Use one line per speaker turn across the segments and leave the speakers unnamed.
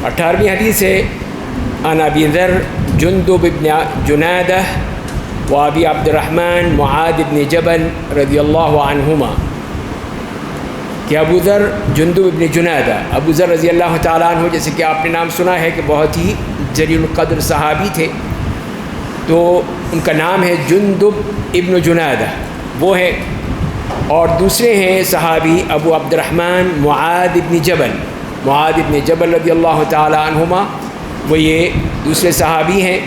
18ویں حدیث ہے عن ابی ذر جندب بن جنادہ و ابی عبد الرحمن معاذ بن جبل رضی اللہ عنہما کہ ابو ذر جندب بن جنادہ، ابو ذر رضی اللہ تعالیٰ عنہ، جیسے کہ آپ نے نام سنا ہے کہ بہت ہی جلیل القدر صحابی تھے، تو ان کا نام ہے جندب ابن جنادہ، وہ ہے. اور دوسرے ہیں صحابی ابو عبد الرحمن معاذ بن جبل، معاذ بن جبل رضی اللہ تعالیٰ عنہما، وہ یہ دوسرے صحابی ہیں.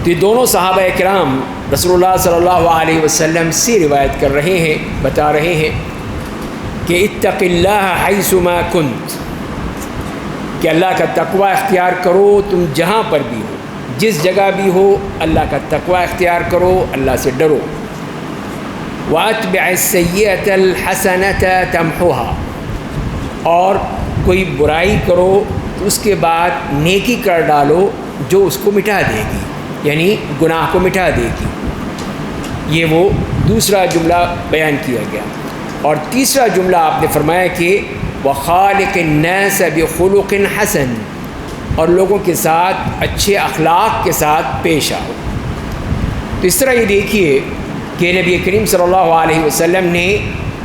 تو یہ دونوں صحابہ کرام رسول اللہ صلی اللہ علیہ وسلم سے روایت کر رہے ہیں، بتا رہے ہیں کہ اتق اللہ حیثما کنت، کہ اللہ کا تقوی اختیار کرو تم جہاں پر بھی ہو، جس جگہ بھی ہو اللہ کا تقوی اختیار کرو، اللہ سے ڈرو. وَأَتْبِعِ السَّيِّئَةَ الْحَسَنَةَ تَمْحُوهَا، اور کوئی برائی کرو تو اس کے بعد نیکی کر ڈالو جو اس کو مٹا دے گی، یعنی گناہ کو مٹا دے گی. یہ وہ دوسرا جملہ بیان کیا گیا. اور تیسرا جملہ آپ نے فرمایا کہ وَخَالِقِ النَّاسَ بِخُلُقٍ حَسَنٍ، اور لوگوں کے ساتھ اچھے اخلاق کے ساتھ پیش آؤ. تو اس طرح یہ دیکھیے کہ نبی کریم صلی اللہ علیہ وسلم نے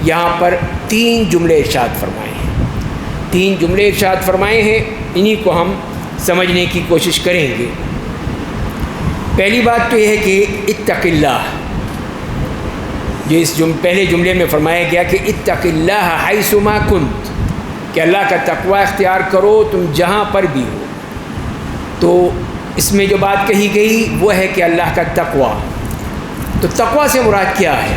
یہاں پر 3 جملے ارشاد فرمائے ہیں، 3 جملے ارشاد فرمائے ہیں. انہی کو ہم سمجھنے کی کوشش کریں گے. پہلی بات تو یہ ہے کہ اتق اللہ، جو اس پہلے جملے میں فرمایا گیا کہ اتق اللہ حیثما کنت، کہ اللہ کا تقوی اختیار کرو تم جہاں پر بھی ہو. تو اس میں جو بات کہی گئی وہ ہے کہ اللہ کا تقوی. تو تقوی سے مراد کیا ہے؟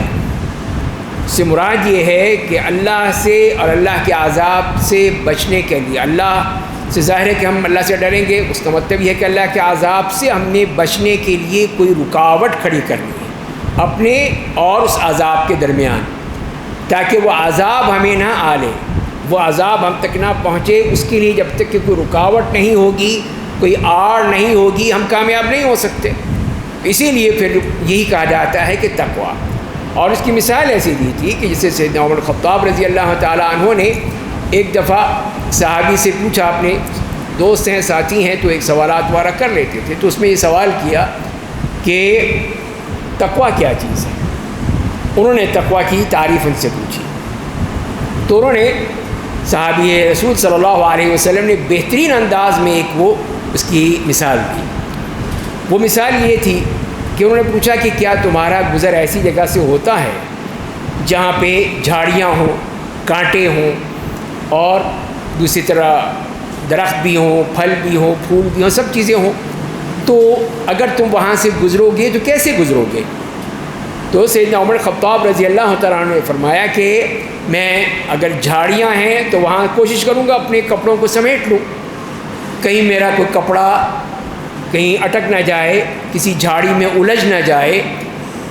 اس سے مراد یہ ہے کہ اللہ سے اور اللہ کے عذاب سے بچنے کے لیے، اللہ سے ظاہر ہے کہ ہم اللہ سے ڈریں گے، اس کا مطلب یہ ہے کہ اللہ کے عذاب سے ہم نے بچنے کے لیے کوئی رکاوٹ کھڑی کرنی ہے اپنے اور اس عذاب کے درمیان، تاکہ وہ عذاب ہمیں نہ آلے، وہ عذاب ہم تک نہ پہنچے. اس کے لیے جب تک کہ کوئی رکاوٹ نہیں ہوگی، کوئی آڑ نہیں ہوگی، ہم کامیاب نہیں ہو سکتے. اسی لیے پھر یہی کہا جاتا ہے کہ تقوی. اور اس کی مثال ایسی دی تھی کہ جسے سیدنا عمر خطاب رضی اللہ تعالیٰ عنہ نے ایک دفعہ صحابی سے پوچھا، اپنے دوست ہیں، ساتھی ہیں، تو ایک سوالات وغیرہ کر لیتے تھے، تو اس میں یہ سوال کیا کہ تقوی کیا چیز ہے. انہوں نے تقوی کی تعریف ان سے پوچھی، تو انہوں نے صحابی رسول صلی اللہ علیہ وسلم نے بہترین انداز میں ایک وہ اس کی مثال دی. وہ مثال یہ تھی کہ انہوں نے پوچھا کہ کیا تمہارا گزر ایسی جگہ سے ہوتا ہے جہاں پہ جھاڑیاں ہوں، کانٹے ہوں، اور دوسری طرح درخت بھی ہوں، پھل بھی ہوں، پھول بھی ہوں، سب چیزیں ہوں، تو اگر تم وہاں سے گزرو گے تو کیسے گزرو گے؟ تو سیدنا عمر خطاب رضی اللہ تعالیٰ عنہ نے فرمایا کہ میں اگر جھاڑیاں ہیں تو وہاں کوشش کروں گا اپنے کپڑوں کو سمیٹ لوں، کہیں میرا کوئی کپڑا کہیں اٹک نہ جائے، کسی جھاڑی میں الجھ نہ جائے،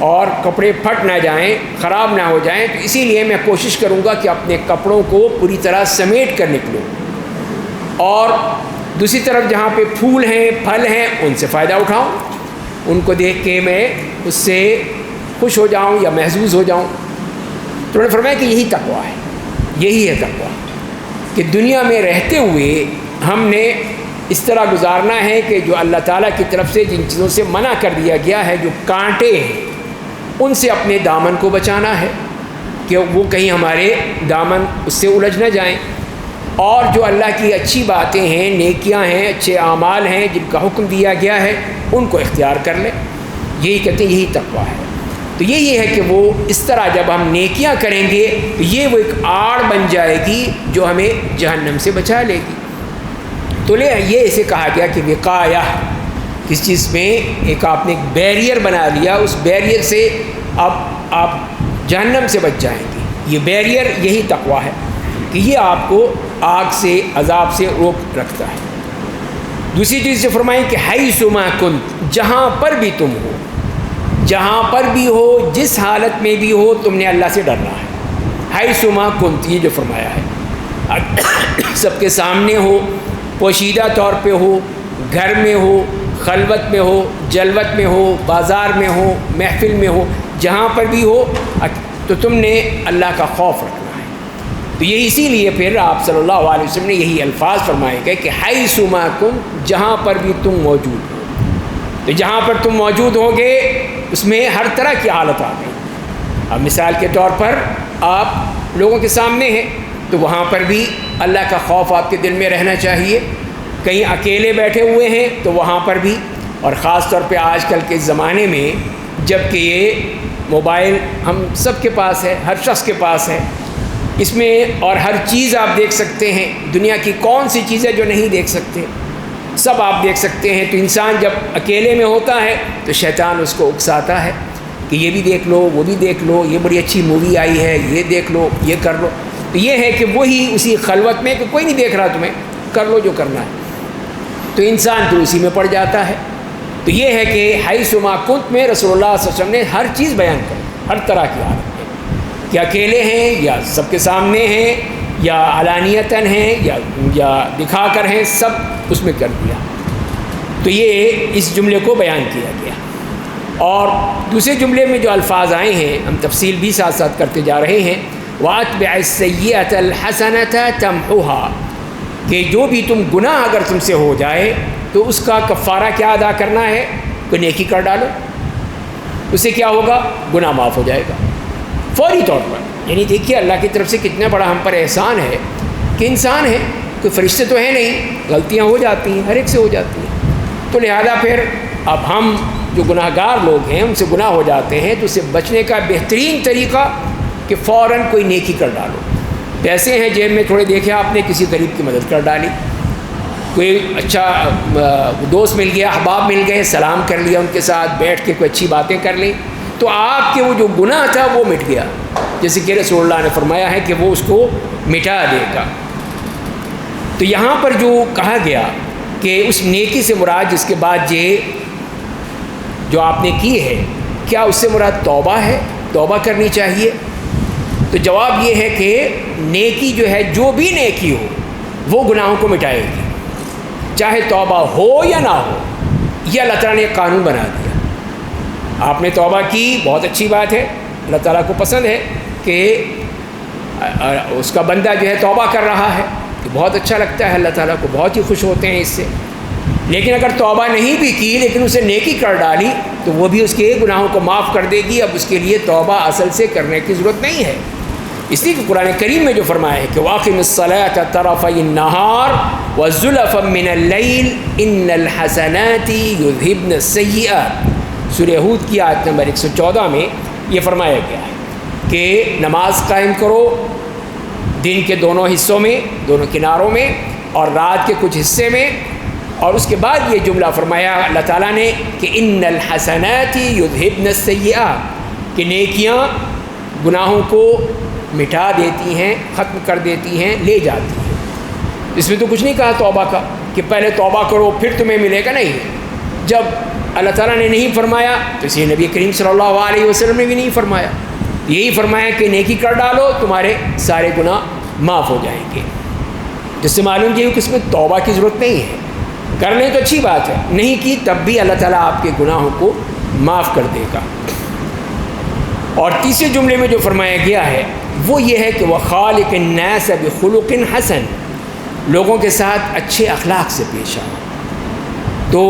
اور کپڑے پھٹ نہ جائیں، خراب نہ ہو جائیں. تو اسی لیے میں کوشش کروں گا کہ اپنے کپڑوں کو پوری طرح سمیٹ کر نکلوں، اور دوسری طرف جہاں پہ پھول ہیں، پھل ہیں، ان سے فائدہ اٹھاؤں، ان کو دیکھ کے میں اس سے خوش ہو جاؤں یا محظوظ ہو جاؤں. تو انہوں نے فرمایا کہ یہی تقوی ہے، یہی ہے تقوی، کہ دنیا میں رہتے ہوئے ہم نے اس طرح گزارنا ہے کہ جو اللہ تعالیٰ کی طرف سے جن چیزوں سے منع کر دیا گیا ہے، جو کانٹے ہیں، ان سے اپنے دامن کو بچانا ہے کہ وہ کہیں ہمارے دامن اس سے الجھ نہ جائیں، اور جو اللہ کی اچھی باتیں ہیں، نیکیاں ہیں، اچھے اعمال ہیں جن کا حکم دیا گیا ہے، ان کو اختیار کر لیں. یہی کہتے ہیں یہی تقوی ہے. تو یہی ہے کہ وہ اس طرح جب ہم نیکیاں کریں گے تو یہ وہ ایک آڑ بن جائے گی جو ہمیں جہنم سے بچا لے گی. تو یہ اسے کہا گیا کہ وقایہ، کس چیز میں ایک آپ نے ایک بیریئر بنا لیا، اس بیریئر سے اب آپ جہنم سے بچ جائیں گے. یہ بیریئر یہی تقوی ہے کہ یہ آپ کو آگ سے، عذاب سے روک رکھتا ہے. دوسری چیز سے فرمائیں کہ حیثما کنت، جہاں پر بھی تم ہو، جہاں پر بھی ہو، جس حالت میں بھی ہو، تم نے اللہ سے ڈرنا ہے. حیثما کنت، یہ جو فرمایا ہے، سب کے سامنے ہو، پوشیدہ طور پہ ہو، گھر میں ہو، خلوت میں ہو، جلوت میں ہو، بازار میں ہو، محفل میں ہو، جہاں پر بھی ہو، تو تم نے اللہ کا خوف رکھنا ہے. تو یہ اسی لیے پھر آپ صلی اللہ علیہ وسلم نے یہی الفاظ فرمائے گئے کہ حیث ما کنتم، جہاں پر بھی تم موجود ہو. تو جہاں پر تم موجود ہو گے اس میں ہر طرح کی حالت آ گئی. اب مثال کے طور پر آپ لوگوں کے سامنے ہیں تو وہاں پر بھی اللہ کا خوف آپ کے دل میں رہنا چاہیے. کہیں اکیلے بیٹھے ہوئے ہیں تو وہاں پر بھی، اور خاص طور پہ آج کل کے زمانے میں جب کہ یہ موبائل ہم سب کے پاس ہے، ہر شخص کے پاس ہے، اس میں اور ہر چیز آپ دیکھ سکتے ہیں. دنیا کی کون سی چیزیں جو نہیں دیکھ سکتے، سب آپ دیکھ سکتے ہیں. تو انسان جب اکیلے میں ہوتا ہے تو شیطان اس کو اکساتا ہے کہ یہ بھی دیکھ لو، وہ بھی دیکھ لو، یہ بڑی اچھی مووی آئی ہے، یہ دیکھ لو، یہ کر لو. تو یہ ہے کہ وہی اسی خلوت میں کہ کوئی نہیں دیکھ رہا تمہیں، کر لو جو کرنا ہے. تو انسان تو اسی میں پڑ جاتا ہے. تو یہ ہے کہ حیث ما کنتم میں رسول اللہ صلی اللہ علیہ وسلم نے ہر چیز بیان کر، ہر طرح کی حالت میں، کہ اکیلے ہیں یا سب کے سامنے ہیں یا علانیتاً ہیں یا دکھا کر ہیں، سب اس میں کر دیا. تو یہ اس جملے کو بیان کیا گیا. اور دوسرے جملے میں جو الفاظ آئے ہیں ہم تفصیل بھی ساتھ ساتھ کرتے جا رہے ہیں. وَأَتْبِعِ السَّيِّئَةَ الْحَسَنَةَ تَمْحُوهَا، کہ جو بھی تم گناہ اگر تم سے ہو جائے تو اس کا کفارہ کیا ادا کرنا ہے؟ کوئی نیکی کر ڈالو، اس سے کیا ہوگا؟ گناہ معاف ہو جائے گا فوری طور پر. یعنی دیکھیے اللہ کی طرف سے کتنا بڑا ہم پر احسان ہے کہ انسان ہے، کوئی فرشتے تو ہیں نہیں، غلطیاں ہو جاتی ہیں، ہر ایک سے ہو جاتی ہیں. تو لہذا پھر اب ہم جو گناہ گار لوگ ہیں ان سے گناہ ہو جاتے ہیں تو اس سے بچنے کا بہترین طریقہ کہ فوراً کوئی نیکی کر ڈالو. پیسے ہیں جیب میں تھوڑے، دیکھے آپ نے کسی غریب کی مدد کر ڈالی، کوئی اچھا دوست مل گیا، احباب مل گئے، سلام کر لیا ان کے ساتھ، بیٹھ کے کوئی اچھی باتیں کر لیں، تو آپ کے وہ جو گناہ تھا وہ مٹ گیا. جیسے کہ رسول اللہ نے فرمایا ہے کہ وہ اس کو مٹا دے گا. تو یہاں پر جو کہا گیا کہ اس نیکی سے مراد جس کے بعد یہ جو آپ نے کی ہے، کیا اس سے مراد توبہ ہے؟ توبہ کرنی چاہیے. تو جواب یہ ہے کہ نیکی جو ہے، جو بھی نیکی ہو وہ گناہوں کو مٹائے گی، چاہے توبہ ہو یا نہ ہو. یہ اللہ تعالیٰ نے ایک قانون بنا دیا. آپ نے توبہ کی، بہت اچھی بات ہے، اللہ تعالیٰ کو پسند ہے کہ اس کا بندہ جو ہے توبہ کر رہا ہے، تو بہت اچھا لگتا ہے، اللہ تعالیٰ کو بہت ہی خوش ہوتے ہیں اس سے. لیکن اگر توبہ نہیں بھی کی لیکن اسے نیکی کر ڈالی تو وہ بھی اس کے گناہوں کو معاف کر دے گی. اب اس کے لیے توبہ اصل سے کرنے کی ضرورت نہیں ہے. اس لیے کہ قرآن کریم میں جو فرمایا ہے کہ وَأَقِمِ الصَّلَاةَ طَرَفَيِ النَّهَارِ وَزُلَفًا مِّنَ اللَّيْلِ إِنَّ الْحَسَنَاتِ يُذْهِبْنَ السَّيِّئَاتِ. سورہ ہود کی آیت نمبر 114 میں یہ فرمایا گیا ہے کہ نماز قائم کرو دن کے دونوں حصوں میں، دونوں کناروں میں، اور رات کے کچھ حصے میں. اور اس کے بعد یہ جملہ فرمایا اللہ تعالیٰ نے کہ ان الحسنات یذہبن السیئات، کہ نیکیاں گناہوں کو مٹا دیتی ہیں، ختم کر دیتی ہیں، لے جاتی ہیں. اس میں تو کچھ نہیں کہا توبہ کا کہ پہلے توبہ کرو پھر تمہیں ملے گا، نہیں. جب اللہ تعالیٰ نے نہیں فرمایا تو اسی نبی کریم صلی اللہ علیہ وسلم نے بھی نہیں فرمایا. یہی فرمایا کہ نیکی کر ڈالو، تمہارے سارے گناہ معاف ہو جائیں گے. جس سے معلوم یہ کہ اس میں توبہ کی ضرورت نہیں ہے. کر لیں تو اچھی بات ہے، نہیں کی تب بھی اللہ تعالیٰ آپ کے گناہوں کو معاف کر دے گا. اور تیسرے جملے میں جو فرمایا گیا ہے وہ یہ ہے کہ وَخَالِقِ النَّاسَ بِخُلُقٍ حَسَنٍ، لوگوں کے ساتھ اچھے اخلاق سے پیش آؤ. تو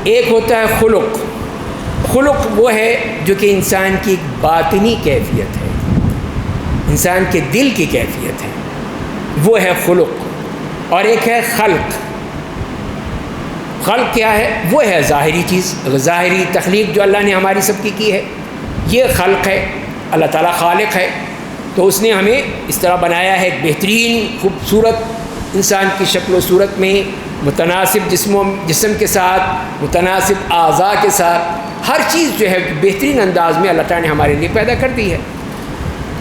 ایک ہوتا ہے خلق. خلق وہ ہے جو کہ انسان کی ایک باطنی کیفیت ہے، انسان کے دل کی کیفیت ہے، وہ ہے خلق. اور ایک ہے خلق. خلق کیا ہے؟ وہ ہے ظاہری چیز، ظاہری تخلیق جو اللہ نے ہماری سب کی ہے، یہ خلق ہے. اللہ تعالیٰ خالق ہے تو اس نے ہمیں اس طرح بنایا ہے، ایک بہترین خوبصورت انسان کی شکل و صورت میں، متناسب جسم کے ساتھ، متناسب اعضاء کے ساتھ، ہر چیز جو ہے بہترین انداز میں اللہ تعالیٰ نے ہمارے لیے پیدا کر دی ہے.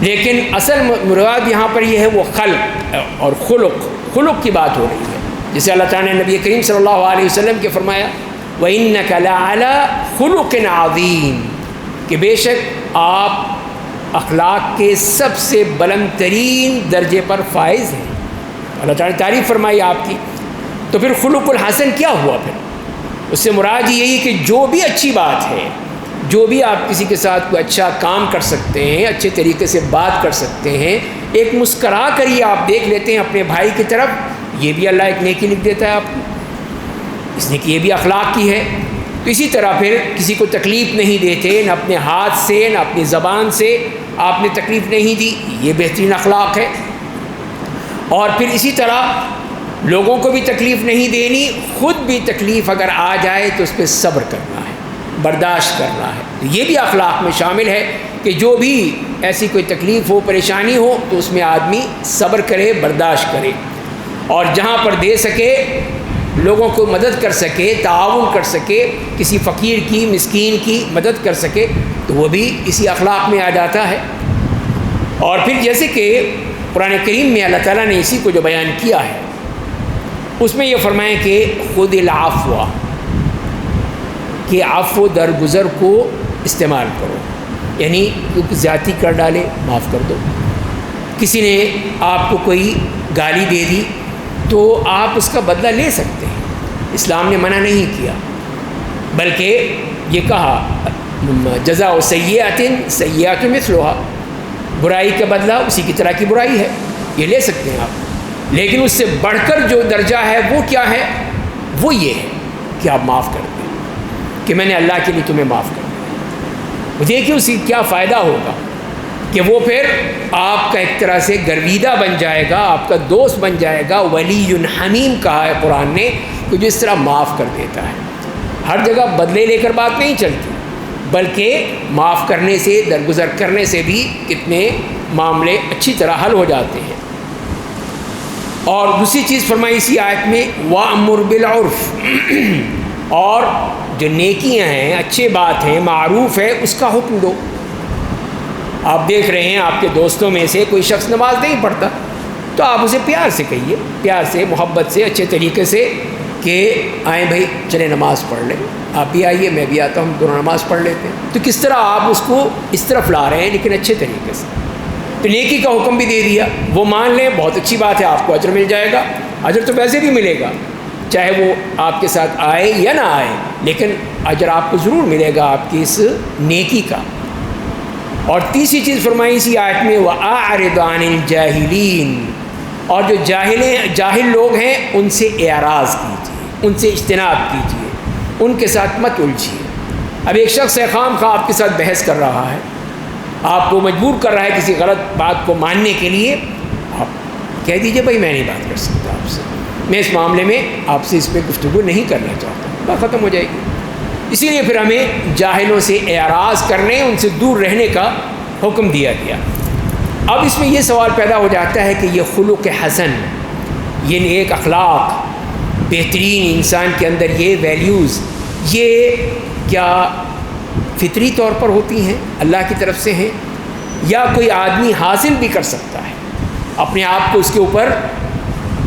لیکن اصل مراد یہاں پر یہ ہے وہ خلق اور خلق کی بات ہو رہی ہے. جسے اللہ تعالیٰ نے نبی کریم صلی اللہ علیہ وسلم کے فرمایا وَإِنَّكَ لَعَلَىٰ خُلُقٍ عَظِيمٍ، کہ بے شک آپ اخلاق کے سب سے بلند ترین درجے پر فائز ہیں. اللہ تعالیٰ نے تعریف فرمائی آپ کی. تو پھر خلق الحسن کیا ہوا؟ پھر اس سے مراد یہی کہ جو بھی اچھی بات ہے، جو بھی آپ کسی کے ساتھ کوئی اچھا کام کر سکتے ہیں، اچھے طریقے سے بات کر سکتے ہیں، ایک مسکرا کر ہی آپ دیکھ لیتے ہیں اپنے بھائی کی طرف، یہ بھی اللہ ایک نیکی لکھ دیتا ہے آپ کو، اس نے کہ یہ بھی اخلاق کی ہے۔ تو اسی طرح پھر کسی کو تکلیف نہیں دیتے، نہ اپنے ہاتھ سے نہ اپنی زبان سے آپ نے تکلیف نہیں دی، یہ بہترین اخلاق ہے۔ اور پھر اسی طرح لوگوں کو بھی تکلیف نہیں دینی، خود بھی تکلیف اگر آ جائے تو اس پہ صبر کرنا ہے، برداشت کرنا ہے۔ تو یہ بھی اخلاق میں شامل ہے کہ جو بھی ایسی کوئی تکلیف ہو، پریشانی ہو، تو اس میں آدمی صبر کرے، برداشت کرے، اور جہاں پر دے سکے لوگوں کو مدد کر سکے، تعاون کر سکے، کسی فقیر کی، مسکین کی مدد کر سکے، تو وہ بھی اسی اخلاق میں آ جاتا ہے۔ اور پھر جیسے کہ قرآن کریم میں اللہ تعالیٰ نے اسی کو جو بیان کیا ہے، اس میں یہ فرمائیں کہ خذ العفو، کہ عفو درگزر کو استعمال کرو، یعنی کیونکہ زیادتی کر ڈالے معاف کر دو۔ کسی نے آپ کو کوئی گالی دے دی تو آپ اس کا بدلہ لے سکتے ہیں، اسلام نے منع نہیں کیا، بلکہ یہ کہا جزاء سیئۃ سیئۃ مثلھا، برائی کا بدلہ اسی کی طرح کی برائی ہے، یہ لے سکتے ہیں آپ، لیکن اس سے بڑھ کر جو درجہ ہے وہ کیا ہے؟ وہ یہ ہے کہ آپ معاف کر دیں، کہ میں نے اللہ کے لیے تمہیں معاف کر دیا۔ دیکھیے اس سے کیا فائدہ ہوگا کہ وہ پھر آپ کا ایک طرح سے گرویدہ بن جائے گا، آپ کا دوست بن جائے گا، ولی حمیم کہا ہے قرآن نے، کہ جو اس طرح معاف کر دیتا ہے۔ ہر جگہ بدلے لے کر بات نہیں چلتی، بلکہ معاف کرنے سے، درگزر کرنے سے بھی کتنے معاملے اچھی طرح حل ہو جاتے ہیں۔ اور دوسری چیز فرمائی اسی آیت میں وَأْمُرْ بِالْعُرْفِ، اور جو نیکیاں ہیں، اچھے بات ہیں، معروف ہے، اس کا حکم دو۔ آپ دیکھ رہے ہیں آپ کے دوستوں میں سے کوئی شخص نماز نہیں پڑھتا، تو آپ اسے پیار سے کہیے، پیار سے، محبت سے، اچھے طریقے سے کہ آئیں بھائی چلیں نماز پڑھ لیں، آپ بھی آئیے میں بھی آتا ہوں، ہم دونوں نماز پڑھ لیتے ہیں۔ تو کس طرح آپ اس کو اس طرف لا رہے ہیں، لیکن اچھے طریقے سے۔ تو نیکی کا حکم بھی دے دیا، وہ مان لیں بہت اچھی بات ہے، آپ کو اجر مل جائے گا، اجر تو ویسے بھی ملے گا، چاہے وہ آپ کے ساتھ آئے یا نہ آئے، لیکن اجر آپ کو ضرور ملے گا آپ کی اس نیکی کا۔ اور تیسری چیز فرمائی اسی آیت میں وَأَعْرِضْ عَنِ الْجَاهِلِينَ، اور جو جاہل لوگ ہیں ان سے اعراض کیجیے، ان سے اجتناب کیجیے، ان کے ساتھ مت الجھیے۔ اب ایک شخص خام خواہ آپ کے ساتھ بحث کر رہا ہے، آپ کو مجبور کر رہا ہے کسی غلط بات کو ماننے کے لیے، آپ کہہ دیجئے بھائی میں نہیں بات کر سکتا آپ سے، میں اس معاملے میں آپ سے اس پہ گفتگو نہیں کرنا چاہتا، بات ختم ہو جائے گی۔ اسی لیے پھر ہمیں جاہلوں سے اعراض کرنے، ان سے دور رہنے کا حکم دیا گیا۔ اب اس میں یہ سوال پیدا ہو جاتا ہے کہ یہ خلق حسن، یہ نیک اخلاق، بہترین انسان کے اندر یہ ویلیوز، یہ کیا فطری طور پر ہوتی ہیں، اللہ کی طرف سے ہیں، یا کوئی آدمی حاصل بھی کر سکتا ہے، اپنے آپ کو اس کے اوپر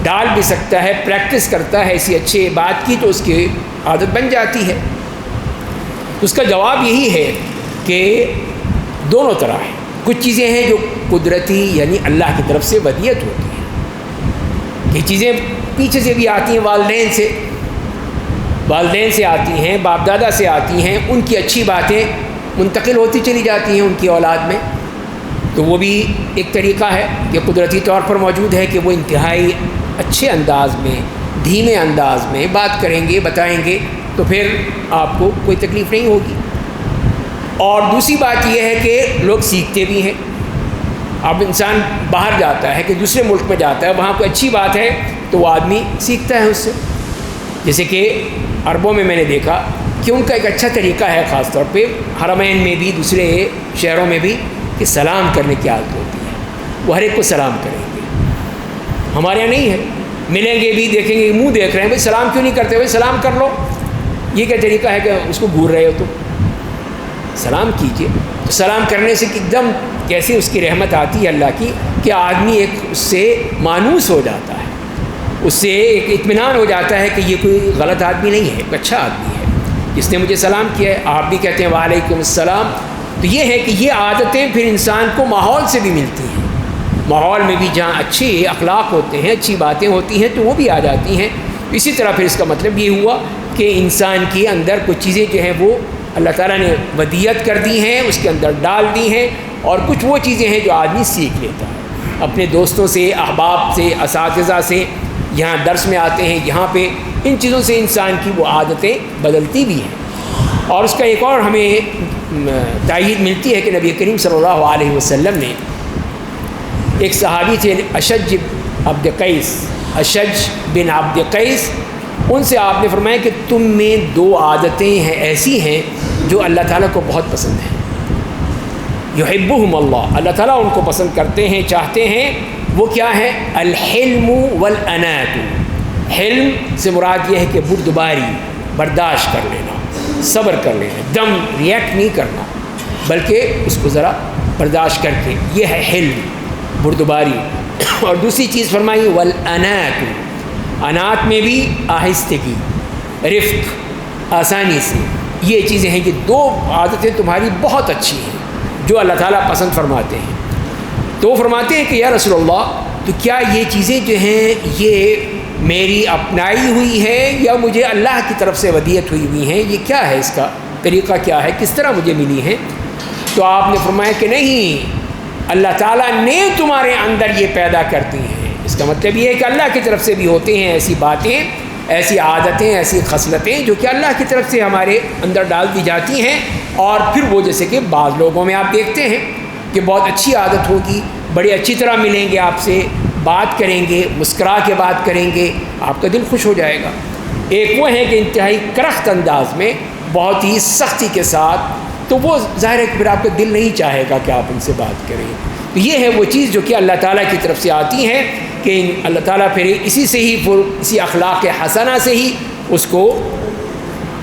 ڈال بھی سکتا ہے، پریکٹس کرتا ہے اسی اچھے بات کی تو اس کی عادت بن جاتی ہے؟ اس کا جواب یہی ہے کہ دونوں طرح ہیں۔ کچھ چیزیں ہیں جو قدرتی یعنی اللہ کی طرف سے ودیت ہوتی ہیں، یہ چیزیں پیچھے سے بھی آتی ہیں، والدین سے آتی ہیں، باپ دادا سے آتی ہیں، ان کی اچھی باتیں منتقل ہوتی چلی جاتی ہیں ان کی اولاد میں، تو وہ بھی ایک طریقہ ہے کہ قدرتی طور پر موجود ہے کہ وہ انتہائی اچھے انداز میں، دھیمے انداز میں بات کریں گے، بتائیں گے، تو پھر آپ کو کوئی تکلیف نہیں ہوگی۔ اور دوسری بات یہ ہے کہ لوگ سیکھتے بھی ہیں، اب انسان باہر جاتا ہے کہ دوسرے ملک میں جاتا ہے، وہاں کوئی اچھی بات ہے تو وہ آدمی سیکھتا ہے اس سے، جیسے کہ عربوں میں نے دیکھا کہ ان کا ایک اچھا طریقہ ہے، خاص طور پہ حرمین میں بھی، دوسرے شہروں میں بھی، کہ سلام کرنے کی عادت ہوتی ہے، وہ ہر ایک کو سلام کریں گے۔ ہمارے یہاں نہیں ہے، ملیں گے بھی، دیکھیں گے منہ دیکھ رہے ہیں، بھائی سلام کیوں نہیں کرتے؟ بھائی سلام کر لو، یہ کیا طریقہ ہے کہ اس کو گھور رہے ہو؟ تو سلام کیجئے۔ تو سلام کرنے سے ایک دم کیسے اس کی رحمت آتی ہے اللہ کی کہ آدمی ایک اس سے مانوس ہو جاتا ہے، اس سے ایک اطمینان ہو جاتا ہے کہ یہ کوئی غلط آدمی نہیں ہے، ایک اچھا آدمی ہے جس نے مجھے سلام کیا ہے۔ آپ بھی کہتے ہیں وعلیکم السلام۔ تو یہ ہے کہ یہ عادتیں پھر انسان کو ماحول سے بھی ملتی ہیں، ماحول میں بھی جہاں اچھے اخلاق ہوتے ہیں، اچھی باتیں ہوتی ہیں تو وہ بھی آ جاتی ہیں۔ اسی طرح پھر اس کا مطلب یہ ہوا کہ انسان کے اندر کچھ چیزیں جو ہیں وہ اللہ تعالیٰ نے ودیت کر دی ہیں، اس کے اندر ڈال دی ہیں، اور کچھ وہ چیزیں ہیں جو آدمی سیکھ لیتا ہے اپنے دوستوں سے، احباب سے، اساتذہ سے، یہاں درس میں آتے ہیں، یہاں پہ ان چیزوں سے انسان کی وہ عادتیں بدلتی بھی ہیں۔ اور اس کا ایک اور ہمیں تائید ملتی ہے کہ نبی کریم صلی اللہ علیہ وسلم نے ایک صحابی تھے اشج بن عبد قیس، ان سے آپ نے فرمایا کہ تم میں 2 عادتیں ہیں ایسی ہیں جو اللہ تعالیٰ کو بہت پسند ہیں، یحبہم اللہ تعالیٰ ان کو پسند کرتے ہیں، چاہتے ہیں۔ وہ کیا ہے؟ الحلم والانات۔ حلم سے مراد یہ ہے کہ بردباری، برداشت کر لینا، صبر کر لینا، دم ریئیکٹ نہیں کرنا بلکہ اس کو ذرا برداشت کر کے، یہ ہے حلم، بردباری۔ اور دوسری چیز فرمائی والانات، انات میں بھی آہستگی، رفق، آسانی سے۔ یہ چیزیں ہیں کہ 2 عادتیں تمہاری بہت اچھی ہیں جو اللہ تعالیٰ پسند فرماتے ہیں۔ تو وہ فرماتے ہیں کہ یا رسول اللہ، تو کیا یہ چیزیں جو ہیں یہ میری اپنائی ہوئی ہے یا مجھے اللہ کی طرف سے ودیت ہوئی ہیں؟ یہ کیا ہے، اس کا طریقہ کیا ہے، کس طرح مجھے ملی ہیں؟ تو آپ نے فرمایا کہ نہیں، اللہ تعالیٰ نے تمہارے اندر یہ پیدا کرتی ہیں۔ اس کا مطلب یہ ہے کہ اللہ کی طرف سے بھی ہوتے ہیں ایسی باتیں، ایسی عادتیں، ایسی خصلتیں جو کہ اللہ کی طرف سے ہمارے اندر ڈال دی جاتی ہیں۔ اور پھر وہ جیسے کہ بعض لوگوں میں آپ دیکھتے ہیں کہ بہت اچھی عادت ہوگی، بڑی اچھی طرح ملیں گے آپ سے، بات کریں گے، مسکرا کے بات کریں گے، آپ کا دل خوش ہو جائے گا۔ ایک وہ ہے کہ انتہائی کرخت انداز میں، بہت ہی سختی کے ساتھ، تو وہ ظاہر ہے کہ پھر آپ کا دل نہیں چاہے گا کہ آپ ان سے بات کریں۔ تو یہ ہے وہ چیز جو کہ اللہ تعالیٰ کی طرف سے آتی ہے کہ اللہ تعالیٰ پھر اسی سے ہی، اسی اخلاق حسنہ سے ہی اس کو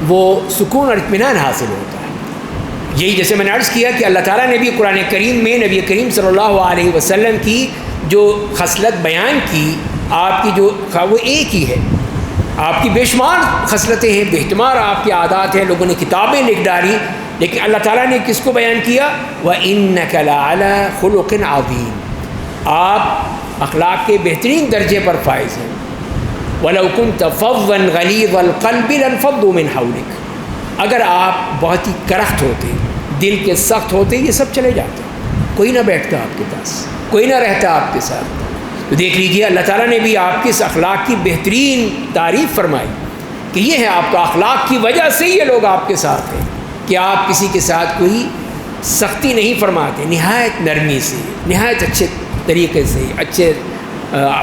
وہ سکون اور اطمینان حاصل ہوتا ہے۔ یہی جیسے میں نے عرض کیا کہ اللہ تعالیٰ نے بھی قرآن کریم میں نبی کریم صلی اللہ علیہ وسلم کی جو خصلت بیان کی، آپ کی جو وہ ایک ہی ہے، آپ کی بے شمار خصلتیں ہیں، بے شمار آپ کی عادات ہیں، لوگوں نے کتابیں لکھ ڈالی، لیکن اللہ تعالیٰ نے کس کو بیان کیا؟ وَإِنَّكَ لَعَلَىٰ خُلُقٍ عَظِيمٍ، آپ اخلاق کے بہترین درجے پر فائز ہیں۔ وَلَوْ كُنْتَ فَظًّا غَلِيظَ الْقَلْبِ لَانفَضُّوا مِنْ حَوْلِكَ، اگر آپ بہت ہی کرخت ہوتے، دل کے سخت ہوتے، یہ سب چلے جاتے، کوئی نہ بیٹھتا آپ کے پاس، کوئی نہ رہتا آپ کے ساتھ۔ تو دیکھ لیجئے اللہ تعالیٰ نے بھی آپ کے اس اخلاق کی بہترین تعریف فرمائی کہ یہ ہے آپ کا اخلاق کی وجہ سے یہ لوگ آپ کے ساتھ ہیں، کہ آپ کسی کے ساتھ کوئی سختی نہیں فرماتے، نہایت نرمی سے، نہایت اچھے طریقے سے، اچھے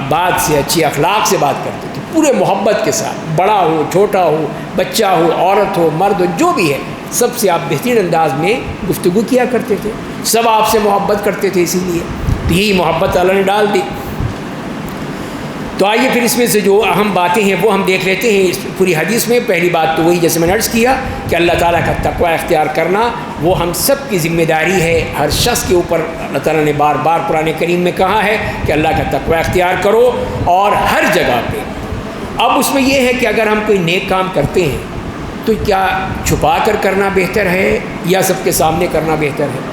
بات سے، اچھی اخلاق سے بات کرتے تھے، پورے محبت کے ساتھ، بڑا ہو، چھوٹا ہو، بچہ ہو، عورت ہو، مرد ہو، جو بھی ہے، سب سے آپ بہترین انداز میں گفتگو کیا کرتے تھے، سب آپ سے محبت کرتے تھے، اسی لیے تو یہی محبت اللہ نے ڈال دی۔ تو آئیے پھر اس میں سے جو اہم باتیں ہیں وہ ہم دیکھ لیتے ہیں اس پوری حدیث میں۔ پہلی بات تو وہی جیسے میں نے عرض کیا کہ اللہ تعالیٰ کا تقوی اختیار کرنا وہ ہم سب کی ذمہ داری ہے، ہر شخص کے اوپر اللہ تعالیٰ نے بار بار قرآن کریم میں کہا ہے کہ اللہ کا تقوی اختیار کرو، اور ہر جگہ پہ۔ اب اس میں یہ ہے کہ اگر ہم کوئی نیک کام کرتے ہیں تو کیا چھپا کر کرنا بہتر ہے یا سب کے سامنے کرنا بہتر ہے؟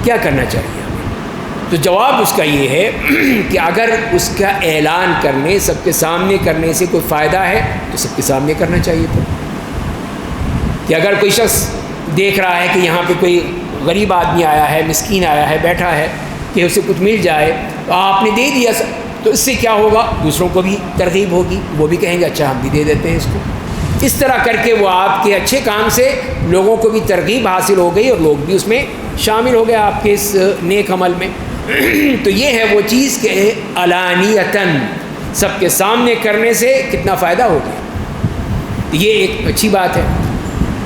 کیا کرنا چاہیے؟ تو جواب اس کا یہ ہے کہ اگر اس کا اعلان کرنے، سب کے سامنے کرنے سے کوئی فائدہ ہے تو سب کے سامنے کرنا چاہیے تھا۔ کہ اگر کوئی شخص دیکھ رہا ہے کہ یہاں پہ کوئی غریب آدمی آیا ہے، مسکین آیا ہے، بیٹھا ہے، کہ اسے کچھ مل جائے، تو آپ نے دے دیا، تو اس سے کیا ہوگا؟ دوسروں کو بھی ترغیب ہوگی، وہ بھی کہیں گے اچھا ہم بھی دے دیتے ہیں اس کو۔ اس طرح کر کے وہ آپ کے اچھے کام سے لوگوں کو بھی ترغیب حاصل ہو گئی اور لوگ بھی اس میں شامل ہو گئے آپ کے اس نیک عمل میں۔ تو یہ ہے وہ چیز کہ علانیتاً، سب کے سامنے کرنے سے کتنا فائدہ ہو گیا، یہ ایک اچھی بات ہے۔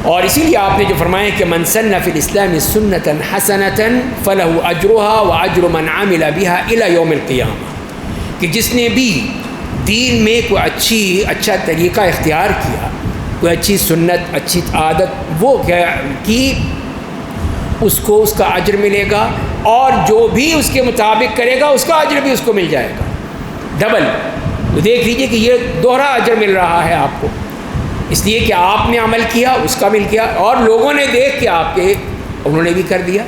اور اسی لیے آپ نے جو فرمایا کہ من سن فی الاسلام سنتا حسنتا فلہ اجرها واجر من عمل بها الى یوم القیامہ، کہ جس نے بھی دین میں کوئی اچھا طریقہ اختیار کیا، کوئی اچھی سنت، اچھی عادت وہ کی، اس کو اس کا اجر ملے گا، اور جو بھی اس کے مطابق کرے گا اس کا اجر بھی اس کو مل جائے گا، ڈبل۔ تو دیکھ لیجئے کہ یہ دوہرا اجر مل رہا ہے آپ کو، اس لیے کہ آپ نے عمل کیا، اس کا مل گیا، اور لوگوں نے دیکھ کے آپ کے انہوں نے بھی کر دیا۔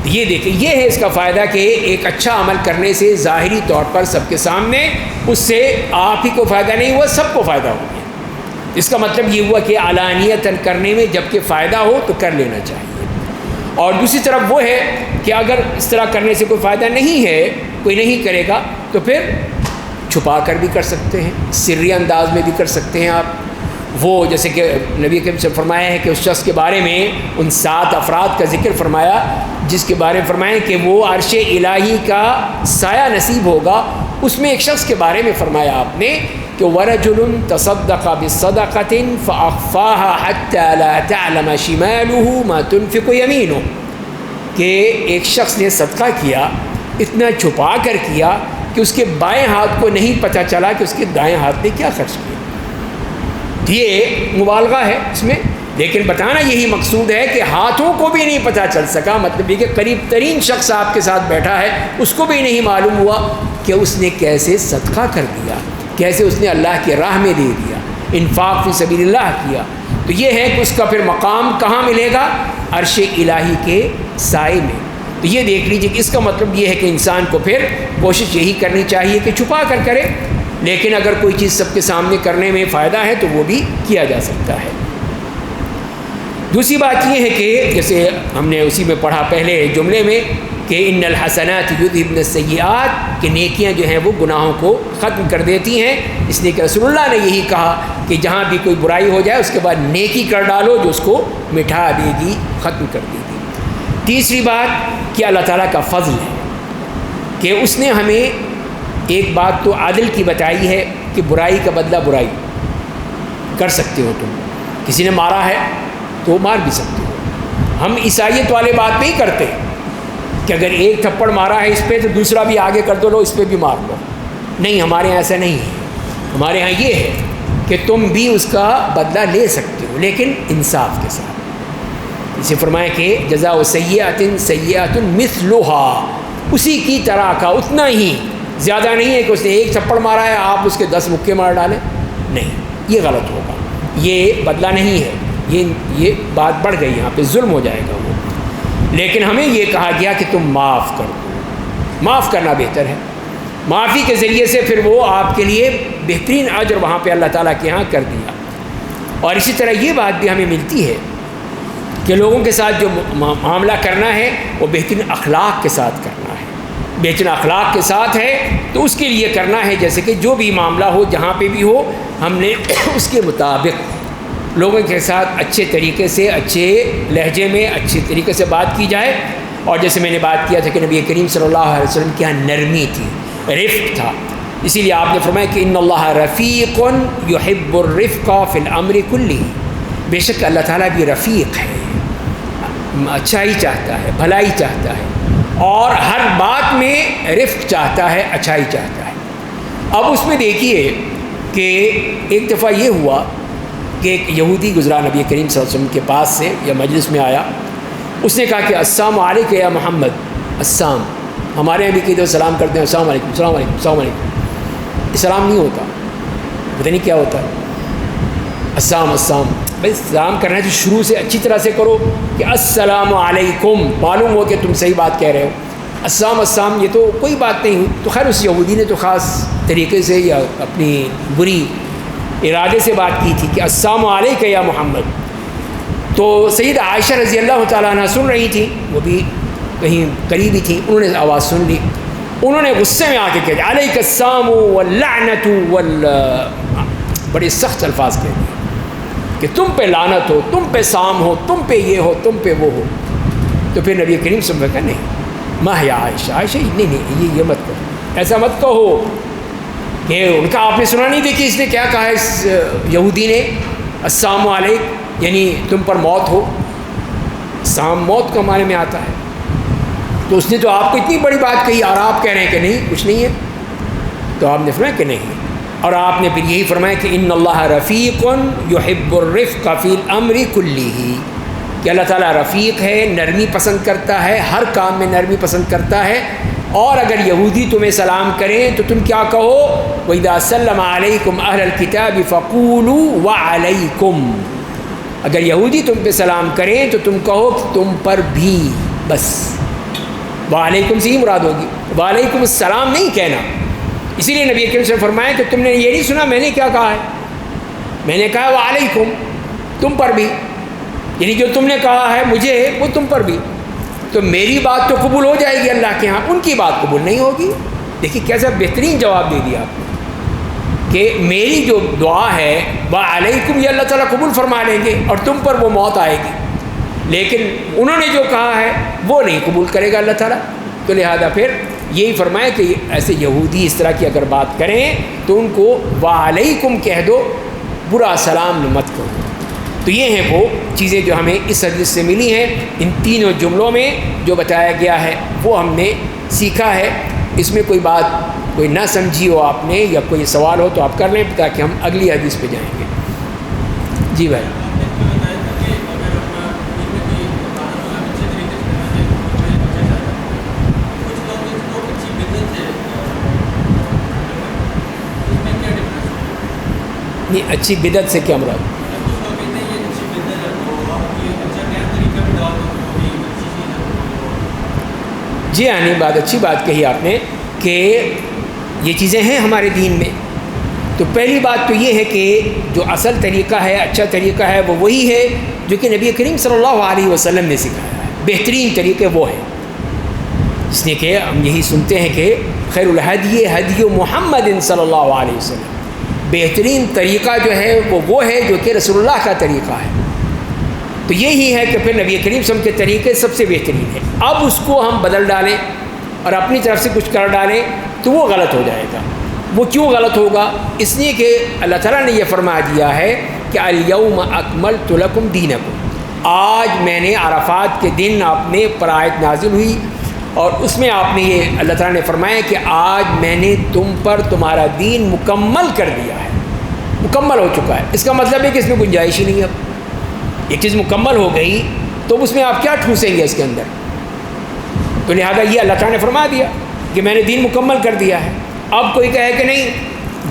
یہ دیکھیں، یہ ہے اس کا فائدہ کہ ایک اچھا عمل کرنے سے ظاہری طور پر سب کے سامنے اس سے آپ ہی کو فائدہ نہیں ہوا، سب کو فائدہ ہو گیا۔ اس کا مطلب یہ ہوا کہ علانیتاً کرنے میں جب کہ فائدہ ہو تو کر لینا چاہیے، اور دوسری طرف وہ ہے کہ اگر اس طرح کرنے سے کوئی فائدہ نہیں ہے، کوئی نہیں کرے گا، تو پھر چھپا کر بھی کر سکتے ہیں، سری انداز میں بھی کر سکتے ہیں آپ۔ وہ جیسے کہ نبی کریم سے فرمایا ہے کہ اس شخص کے بارے میں ان 7 افراد کا ذکر فرمایا جس کے بارے میں فرمایا کہ وہ عرش الہی کا سایہ نصیب ہوگا، اس میں ایک شخص کے بارے میں فرمایا آپ نے کہ وَرَجُلٌ تَصَدَّقَ بِالصَّدَقَةٍ فَأَخْفَاهَا حَتَّى لَا تَعْلَمَ شِمَالُهُ مَا تُنْفِقُ يَمِينُهُ، کہ ایک شخص نے صدقہ کیا، اتنا چھپا کر کیا کہ اس کے بائیں ہاتھ کو نہیں پتہ چلا کہ اس کے دائیں ہاتھ نے کیا خرچ کیا۔ یہ مبالغہ ہے اس میں، لیکن بتانا یہی مقصود ہے کہ ہاتھوں کو بھی نہیں پتہ چل سکا، مطلب یہ کہ قریب ترین شخص آپ کے ساتھ بیٹھا ہے اس کو بھی نہیں معلوم ہوا کہ اس نے کیسے صدقہ کر دیا، کیسے اس نے اللہ کی راہ میں دے دیا، انفاق فی سبیل اللہ کیا۔ تو یہ ہے کہ اس کا پھر مقام کہاں ملے گا؟ عرش الہی کے سائے میں۔ تو یہ دیکھ لیجیے کہ اس کا مطلب یہ ہے کہ انسان کو پھر کوشش یہی کرنی چاہیے کہ چھپا کر کرے، لیکن اگر کوئی چیز سب کے سامنے کرنے میں فائدہ ہے تو وہ بھی کیا جا سکتا ہے۔ دوسری بات یہ ہے کہ جیسے ہم نے اسی میں پڑھا پہلے جملے میں کہ ان الحسنات یذھبن السیئات، کہ نیکیاں جو ہیں وہ گناہوں کو ختم کر دیتی ہیں، اس لیے کہ رسول اللہ نے یہی کہا کہ جہاں بھی کوئی برائی ہو جائے اس کے بعد نیکی کر ڈالو جو اس کو مٹھا دے گی، ختم کر دے گی۔ تیسری بات کہ اللہ تعالیٰ کا فضل ہے کہ اس نے ہمیں ایک بات تو عدل کی بتائی ہے کہ برائی کا بدلہ برائی کر سکتے ہو، تم کسی نے مارا ہے تو مار بھی سکتے ہو۔ ہم عیسائیت والے بات نہیں کرتے کہ اگر ایک تھپڑ مارا ہے اس پہ تو دوسرا بھی آگے کر دو، لو اس پہ بھی مار لو، نہیں، ہمارے یہاں ایسا نہیں ہے۔ ہمارے یہاں یہ ہے کہ تم بھی اس کا بدلہ لے سکتے ہو لیکن انصاف کے ساتھ۔ اسے فرمایا کہ جزاء سیئۃ سیئۃ مثلھا، اسی کی طرح کا، اتنا ہی، زیادہ نہیں ہے کہ اس نے ایک تھپڑ مارا ہے آپ اس کے 10 مکے مار ڈالیں، نہیں، یہ غلط ہوگا، یہ بدلہ نہیں ہے، یہ بات بڑھ گئی، یہاں پہ ظلم ہو جائے گا وہ۔ لیکن ہمیں یہ کہا گیا کہ تم معاف کر دو، معاف کرنا بہتر ہے، معافی کے ذریعے سے پھر وہ آپ کے لیے بہترین اجر وہاں پہ اللہ تعالیٰ کے یہاں کر دیا۔ اور اسی طرح یہ بات بھی ہمیں ملتی ہے کہ لوگوں کے ساتھ جو معاملہ کرنا ہے وہ بہترین اخلاق کے ساتھ کرنا ہے، بہترین اخلاق کے ساتھ ہے تو اس کے لیے کرنا ہے جیسے کہ جو بھی معاملہ ہو جہاں پہ بھی ہو ہم نے اس کے مطابق لوگوں کے ساتھ اچھے طریقے سے، اچھے لہجے میں، اچھے طریقے سے بات کی جائے۔ اور جیسے میں نے بات کیا تھا کہ نبی کریم صلی اللہ علیہ وسلم کے یہاں نرمی تھی، رفق تھا، اسی لیے آپ نے فرمایا کہ ان اللہ رفیق یحب الرفق فی الامر کلہ، بے شک اللہ تعالیٰ بھی رفیق ہے، اچھائی چاہتا ہے، بھلائی چاہتا ہے، اور ہر بات میں رفق چاہتا ہے، اچھائی چاہتا ہے۔ اب اس میں دیکھیے کہ ایک دفعہ یہ ہوا کہ ایک یہودی گزرا نبی کریم صلی اللہ علیہ وسلم کے پاس سے یا مجلس میں آیا، اس نے کہا کہ السلام علیکم یا محمد، السلام، ہمارے یہاں بھی کئی دفعہ سلام کرتے ہیں، السلام علیکم، السلام علیکم، السلام علیکم، اسلام نہیں ہوتا، پتہ نہیں کیا ہوتا ہے، السلام، السلام، بھائی سلام کرنا ہے تو شروع سے اچھی طرح سے کرو کہ السلام علیکم، معلوم ہو کہ تم صحیح بات کہہ رہے ہو، السلام، السلام یہ تو کوئی بات نہیں ہوئی۔ تو خیر اس یہودی نے تو خاص طریقے سے یا اپنی بری ارادے سے بات کی تھی کہ السلام علیکم یا محمد۔ تو سیدہ عائشہ رضی اللہ تعالیٰ عنہ سن رہی تھی، وہ بھی کہیں قریبی تھی، انہوں نے آواز سن لی، انہوں نے غصے میں آ کے کہا علیک السلام واللعنت بڑے سخت الفاظ کہہ دیے کہ تم پہ لعنت ہو، تم پہ سام ہو، تم پہ یہ ہو، تم پہ وہ ہو۔ تو پھر نبی کریم صلی اللہ علیہ وسلم نے کہا نہیں، ما یا عائشہ، عائشہ نہیں، یہ مت کرو، ایسا مت کہو کہ ان کا آپ نے سنا نہیں، دیکھیے اس نے کیا کہا ہے، اس یہودی نے السلام علیکم یعنی تم پر موت ہو، سام موت کا معنی میں آتا ہے، تو اس نے تو آپ کو اتنی بڑی بات کہی اور آپ کہہ رہے ہیں کہ نہیں کچھ نہیں ہے، تو آپ نے فرمایا کہ نہیں، اور آپ نے پھر یہی فرمایا کہ ان اللہ رفیق یحب الرفق فی الامر کلہ، کہ اللہ تعالیٰ رفیق ہے، نرمی پسند کرتا ہے، ہر کام میں نرمی پسند کرتا ہے۔ اور اگر یہودی تمہیں سلام کریں تو تم کیا کہو، وَإِذَا سَلَّمَ عَلَيْكُمْ أَهْلَ الْكِتَابِ فَقُولُوا وَعَلَيْكُمْ، اگر یہودی تم پہ سلام کریں تو تم کہو کہ تم پر بھی، بس وعلیکم سے ہی مراد ہوگی، وعلیکم السلام نہیں کہنا۔ اسی لیے نبی کریم صلی اللہ علیہ وسلم فرمایا کہ تم نے یہ نہیں سنا میں نے کیا کہا ہے، میں نے کہا وعلیکم، تم پر بھی، یعنی جو تم نے کہا ہے مجھے وہ تم پر بھی، تو میری بات تو قبول ہو جائے گی اللہ کے ہاں، ان کی بات قبول نہیں ہوگی۔ دیکھیے کیسا بہترین جواب دے دیا آپ نے کہ میری جو دعا ہے وعلیکم یہ اللہ تعالیٰ قبول فرما لیں گے اور تم پر وہ موت آئے گی، لیکن انہوں نے جو کہا ہے وہ نہیں قبول کرے گا اللہ تعالیٰ۔ تو لہذا پھر یہی فرمایا کہ ایسے یہودی اس طرح کی اگر بات کریں تو ان کو وعلیکم کہہ دو، برا سلام مت کرو۔ تو یہ ہیں وہ چیزیں جو ہمیں اس حدیث سے ملی ہیں، ان تینوں جملوں میں جو بتایا گیا ہے وہ ہم نے سیکھا ہے۔ اس میں کوئی بات کوئی نہ سمجھی ہو آپ نے یا کوئی سوال ہو تو آپ کر لیں تاکہ ہم اگلی حدیث پہ جائیں گے۔ جی بھائی۔ نہیں، اچھی بدعت سے کیا مراد؟ جی ہاں، نہیں، بات اچھی بات کہی آپ نے کہ یہ چیزیں ہیں ہمارے دین میں۔ تو پہلی بات تو یہ ہے کہ جو اصل طریقہ ہے، اچھا طریقہ ہے، وہ وہی ہے جو کہ نبی کریم صلی اللہ علیہ وسلم نے سکھایا ہے۔ بہترین طریقے وہ ہیں، اس لیے کہ ہم یہی سنتے ہیں کہ خیر الہدی ہدی محمد صلی اللہ علیہ وسلم، بہترین طریقہ جو ہے وہ ہے جو کہ رسول اللہ کا طریقہ ہے۔ تو یہی ہے کہ پھر نبی کریم صلی اللہ علیہ وسلم کے طریقے سب سے بہترین ہے۔ اب اس کو ہم بدل ڈالیں اور اپنی طرف سے کچھ کر ڈالیں تو وہ غلط ہو جائے گا۔ وہ کیوں غلط ہوگا؟ اس لیے کہ اللہ تعالیٰ نے یہ فرما دیا ہے کہ الیوم اکملت لکم دینکم، آج میں نے عرفات کے دن آپ نے پر آیت نازل ہوئی اور اس میں آپ نے یہ اللہ تعالیٰ نے فرمایا کہ آج میں نے تم پر تمہارا دین مکمل کر دیا ہے، مکمل ہو چکا ہے۔ اس کا مطلب ہے کہ اس میں گنجائش ہی نہیں ہے۔ اب ایک چیز مکمل ہو گئی تو اس میں آپ کیا ٹھوسیں گے اس کے اندر؟ تو لہذا یہ اللہ تعالیٰ نے فرما دیا کہ میں نے دین مکمل کر دیا ہے۔ اب کوئی کہے کہ نہیں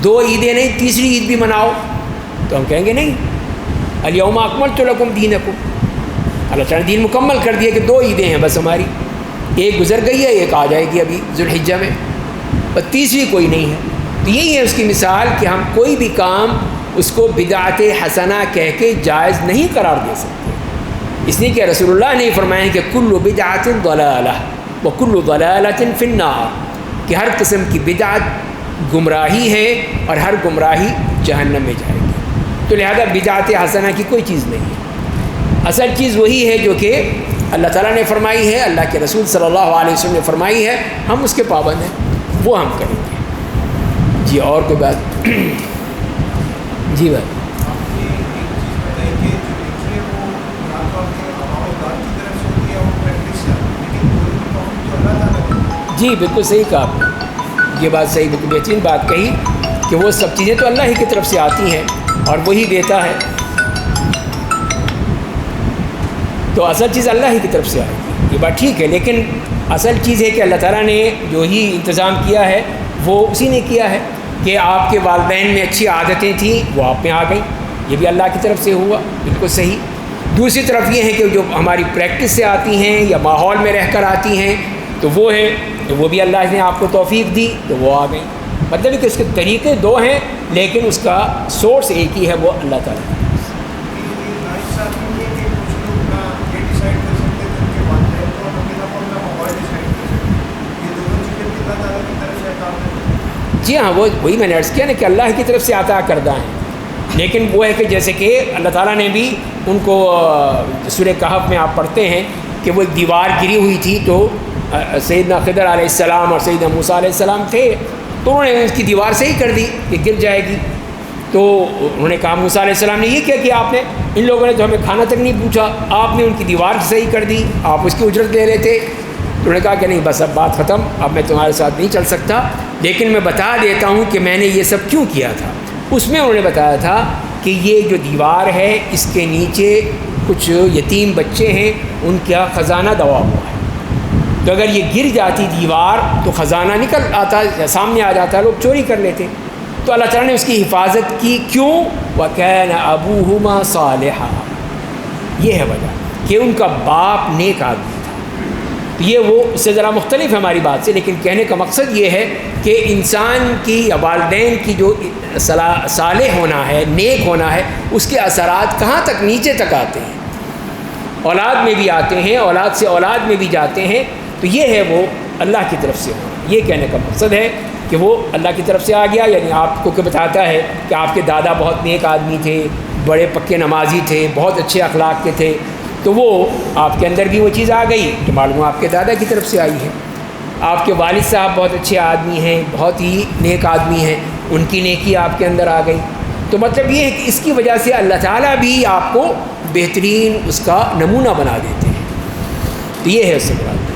2 عیدیں نہیں، تیسری عید بھی مناؤ، تو ہم کہیں گے نہیں، الیوم اکملت لکم دینکم، اللہ تعالیٰ نے دین مکمل کر دیا کہ 2 عیدیں ہیں بس ہماری، ایک گزر گئی ہے، ایک آ جائے گی ابھی ذوالحجہ میں، اور تیسری کوئی نہیں ہے۔ تو یہی ہے اس کی مثال کہ ہم کوئی بھی کام اس کو بدعت حسنہ کہہ کے جائز نہیں قرار دے سکتے، اس لیے کہ رسول اللہ نے فرمایا کہ کل بدعت ضلالہ وکل ضلالۃ فی النار، کہ ہر قسم کی بدعت گمراہی ہے اور ہر گمراہی جہنم میں جائے گی۔ تو لہذا بدعت حسنہ کی کوئی چیز نہیں ہے، اصل چیز وہی ہے جو کہ اللہ تعالیٰ نے فرمائی ہے، اللہ کے رسول صلی اللہ علیہ وسلم نے فرمائی ہے، ہم اس کے پابند ہیں، وہ ہم کریں گے۔ جی اور کوئی بات؟ جی بھائی۔ جی بالکل صحیح کہا آپ نے، یہ بات صحیح، بالکل بہترین بات کہی کہ وہ سب چیزیں تو اللہ ہی کی طرف سے آتی ہیں اور وہی دیتا ہے، تو اصل چیز اللہ ہی کی طرف سے آئے گی، یہ بات ٹھیک ہے، لیکن اصل چیز ہے کہ اللہ تعالیٰ نے جو ہی انتظام کیا ہے وہ اسی نے کیا ہے کہ آپ کے والدین میں اچھی عادتیں تھیں وہ آپ میں آ گئیں، یہ بھی اللہ کی طرف سے ہوا، بالکل صحیح۔ دوسری طرف یہ ہے کہ جو ہماری پریکٹس سے آتی ہیں یا ماحول میں رہ کر آتی ہیں تو وہ ہے، تو وہ بھی اللہ نے آپ کو توفیق دی تو وہ آ گئیں، مطلب کہ اس کے طریقے 2 ہیں لیکن اس کا سورس ایک ہی ہے، وہ اللہ تعالیٰ۔ جی ہاں، وہی میں نے عرض کیا نا کہ اللہ کی طرف سے عطا کردہ ہیں، لیکن وہ ہے کہ جیسے کہ اللہ تعالیٰ نے بھی ان کو سورہ کہف میں آپ پڑھتے ہیں کہ وہ ایک دیوار گری ہوئی تھی، تو سیدنا خضر علیہ السلام اور سیدنا موسیٰ علیہ السلام تھے، تو انہوں نے اس کی دیوار صحیح کر دی کہ گر جائے گی، تو انہوں نے کہا موسیٰ علیہ السلام نے یہ کیا کہ آپ نے، ان لوگوں نے تو ہمیں کھانا تک نہیں پوچھا، آپ نے ان کی دیوار صحیح کر دی، آپ اس کی اجرت لے رہے تھے۔ تو انہوں نے کہا کہ نہیں بس اب بات ختم، اب میں تمہارے ساتھ نہیں چل سکتا، لیکن میں بتا دیتا ہوں کہ میں نے یہ سب کیوں کیا تھا۔ اس میں انہوں نے بتایا تھا کہ یہ جو دیوار ہے اس کے نیچے کچھ یتیم بچے ہیں، ان کا خزانہ دبا ہوا ہے، تو اگر یہ گر جاتی دیوار تو خزانہ نکل آتا، سامنے آ جاتا، لوگ چوری کر لیتے، تو اللہ تعالیٰ نے اس کی حفاظت کی، کیوں؟ وَكَانَ أَبُوهُمَا صَالِحًا، یہ ہے وجہ کہ ان کا باپ نیک آدمی تھا، تو یہ وہ اس سے ذرا مختلف ہے ہماری بات سے، لیکن کہنے کا مقصد یہ ہے کہ انسان کی یا والدین کی جو صالح ہونا ہے، نیک ہونا ہے، اس کے اثرات کہاں تک نیچے تک آتے ہیں، اولاد میں بھی آتے ہیں، اولاد سے اولاد میں بھی جاتے ہیں. تو یہ ہے وہ اللہ کی طرف سے ہونا. یہ کہنے کا مقصد ہے کہ وہ اللہ کی طرف سے آ گیا. یعنی آپ کو کہ بتاتا ہے کہ آپ کے دادا بہت نیک آدمی تھے، بڑے پکے نمازی تھے، بہت اچھے اخلاق کے تھے، تو وہ آپ کے اندر بھی وہ چیز آ گئی تو معلوم آپ کے دادا کی طرف سے آئی ہے. آپ کے والد صاحب بہت اچھے آدمی ہیں، بہت ہی نیک آدمی ہیں، ان کی نیکی آپ کے اندر آ گئی. تو مطلب یہ ہے کہ اس کی وجہ سے اللہ تعالیٰ بھی آپ کو بہترین اس کا نمونہ بنا دیتے ہیں. تو یہ ہے اس سے مراد.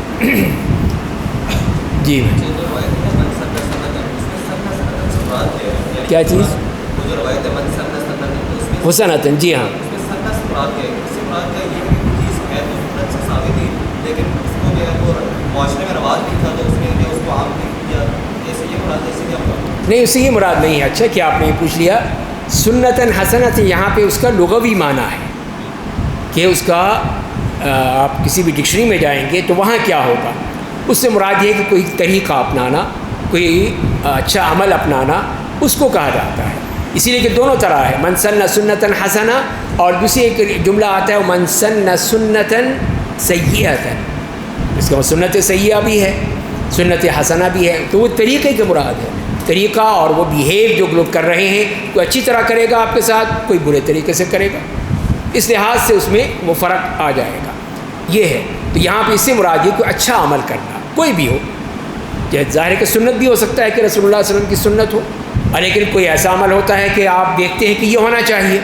جی کیا چیز؟ حسنتاً. جی ہاں. نہیں، اس سے یہ مراد نہیں ہے. اچھا کہ آپ نے یہ پوچھ لیا. سنتاً حسنتاً یہاں پہ اس کا لغوی معنی ہے کہ اس کا آپ کسی بھی ڈکشنری میں جائیں گے تو وہاں کیا ہوگا. اس سے مراد یہ کہ کوئی طریقہ اپنانا، کوئی اچھا عمل اپنانا، اس کو کہا جاتا ہے. اسی لیے کہ دونوں طرح ہے، من سن سنتاً حسنہ، اور دوسری ایک جملہ آتا ہے من سن سنتاً سیئۃ. اس کا سنت سیئہ بھی ہے، سنت حسنہ بھی ہے. تو وہ طریقے کے مراد ہے، طریقہ اور وہ بیہیو جو لوگ کر رہے ہیں. کوئی اچھی طرح کرے گا آپ کے ساتھ، کوئی برے طریقے سے کرے گا. اس لحاظ سے اس میں وہ فرق آ جائے گا. یہ ہے. تو یہاں پہ اس سے مراد یہ کوئی اچھا عمل کرنا، کوئی بھی ہو. ظاہر ہے کہ سنت بھی ہو سکتا ہے کہ رسول اللہ صلی اللہ علیہ وسلم کی سنت ہو، لیکن کوئی ایسا عمل ہوتا ہے کہ آپ دیکھتے ہیں کہ یہ ہونا چاہیے.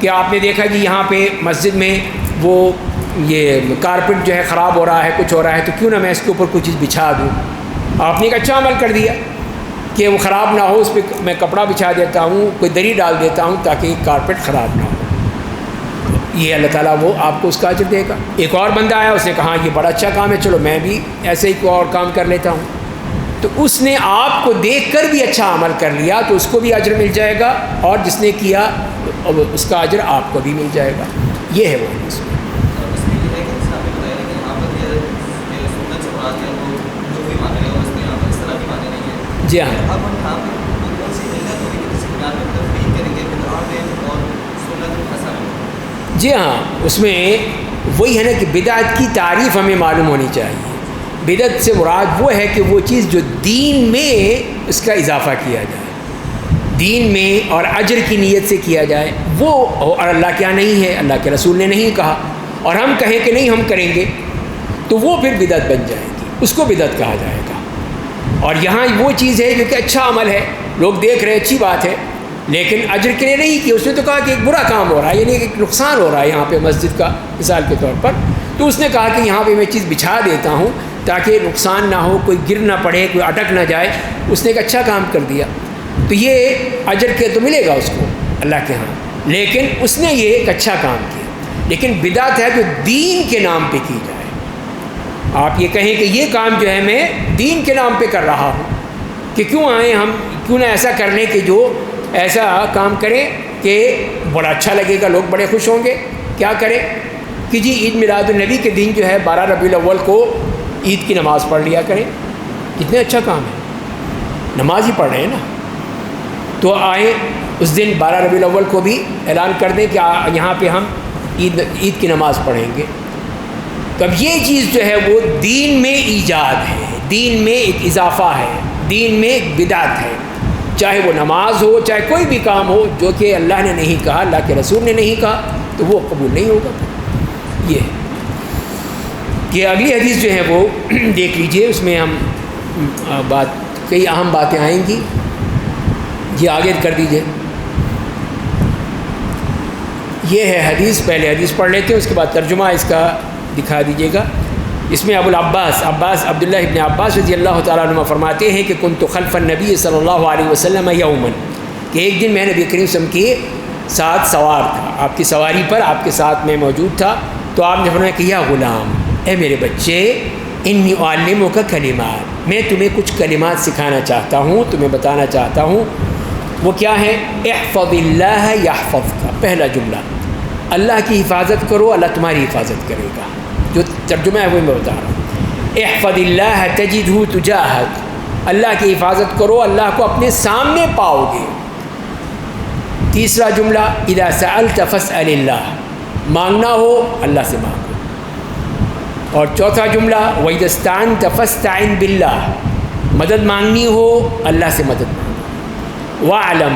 کہ آپ نے دیکھا کہ یہاں پہ مسجد میں وہ یہ کارپیٹ جو ہے خراب ہو رہا ہے، کچھ ہو رہا ہے، تو کیوں نہ میں اس کے اوپر کوئی چیز بچھا دوں. آپ نے ایک اچھا عمل کر دیا کہ وہ خراب نہ ہو، اس پہ میں کپڑا بچھا دیتا ہوں، کوئی دری ڈال دیتا ہوں تاکہ کارپیٹ خراب نہ ہو. یہ اللہ تعالیٰ وہ آپ کو اس کا اجر دے گا. ایک اور بندہ آیا، اس نے کہا یہ بڑا اچھا کام ہے، چلو میں بھی ایسے ہی کوئی اور کام کر لیتا ہوں. تو اس نے آپ کو دیکھ کر بھی اچھا عمل کر لیا تو اس کو بھی اجر مل جائے گا، اور جس نے کیا اس کا اجر آپ کو بھی مل جائے گا. یہ ہے وہ حدیث. جی ہاں. جی ہاں، اس میں وہی ہے نا کہ بدعت کی تعریف ہمیں معلوم ہونی چاہیے. بدعت سے مراد وہ ہے کہ وہ چیز جو دین میں اس کا اضافہ کیا جائے، دین میں اور اجر کی نیت سے کیا جائے، وہ اور اللہ کیا نہیں ہے، اللہ کے رسول نے نہیں کہا، اور ہم کہیں کہ نہیں ہم کریں گے، تو وہ پھر بدعت بن جائے گی. اس کو بدعت کہا جائے گا. اور یہاں وہ چیز ہے جو کہ اچھا عمل ہے، لوگ دیکھ رہے ہیں، اچھی بات ہے، لیکن اجر کے لیے نہیں کہ اس نے تو کہا کہ ایک برا کام ہو رہا ہے، یعنی ایک نقصان ہو رہا ہے یہاں پہ مسجد کا مثال کے طور پر. تو اس نے کہا کہ یہاں پہ میں چیز بچھا دیتا ہوں تاکہ نقصان نہ ہو، کوئی گر نہ پڑے، کوئی اٹک نہ جائے. اس نے ایک اچھا کام کر دیا تو یہ اجر کے تو ملے گا اس کو اللہ کے ہاں، لیکن اس نے یہ ایک اچھا کام کیا. لیکن بدعت ہے جو دین کے نام پہ کی جائے. آپ یہ کہیں کہ یہ کام جو ہے میں دین کے نام پہ کر رہا ہوں، کہ کیوں آئیں ہم، کیوں نہ ایسا کر لیں کہ جو ایسا کام کریں کہ بڑا اچھا لگے گا، لوگ بڑے خوش ہوں گے. کیا کریں کہ جی عید میلاد النبی کے دن جو ہے 12 ربیع الاول کو عید کی نماز پڑھ لیا کریں. کتنے اچھا کام ہے، نماز ہی پڑھ رہے ہیں نا. تو آئیں اس دن 12 ربیع الاول کو بھی اعلان کر دیں کہ یہاں پہ ہم عید کی نماز پڑھیں گے. تو اب یہ چیز جو ہے وہ دین میں ایجاد ہے، دین میں ایک اضافہ ہے، دین میں ایک بدعت ہے. چاہے وہ نماز ہو، چاہے کوئی بھی کام ہو جو کہ اللہ نے نہیں کہا، اللہ کے رسول نے نہیں کہا، تو وہ قبول نہیں ہوگا. یہ کہ اگلی حدیث جو ہے وہ دیکھ لیجئے، اس میں ہم کئی اہم باتیں آئیں گی. یہ آگے کر دیجئے. یہ ہے حدیث. پہلے حدیث پڑھ لیتے ہیں، اس کے بعد ترجمہ اس کا دکھا دیجیے گا. اس میں ابو العباس عبداللہ ابن عباس رضی اللہ تعالیٰ عنہ فرماتے ہیں کہ کنت خلف النبی صلی اللہ علیہ وسلم یوما، کہ ایک دن میں نبی کریم صلی اللہ علیہ وسلم کے ساتھ سوار تھا، آپ کی سواری پر آپ کے ساتھ میں موجود تھا. تو آپ نے فرمایا کہ یا غلام، اے میرے بچے، انی اعلمک کلمات، میں تمہیں کچھ کلمات سکھانا چاہتا ہوں، تمہیں بتانا چاہتا ہوں. وہ کیا ہے؟ احفظ اللہ یحفظک. پہلا جملہ، اللہ کی حفاظت کرو، اللہ تمہاری حفاظت کرے گا. جو ترجمہ ہے وہ میں بتا رہا ہوں. احفظ اللہ تجدہ تجاہک، اللہ کی حفاظت کرو، اللہ کو اپنے سامنے پاؤ گے۔ تیسرا جملہ اذا سألت فاسأل اللہ، مانگنا ہو اللہ سے مانگو۔ اور چوتھا جملہ وَإِذَا اسْتَعَنْتَ فَاسْتَعِنْ بِاللَّهِ، مدد مانگنی ہو اللہ سے مدد مانگو۔ وَاعْلَمْ،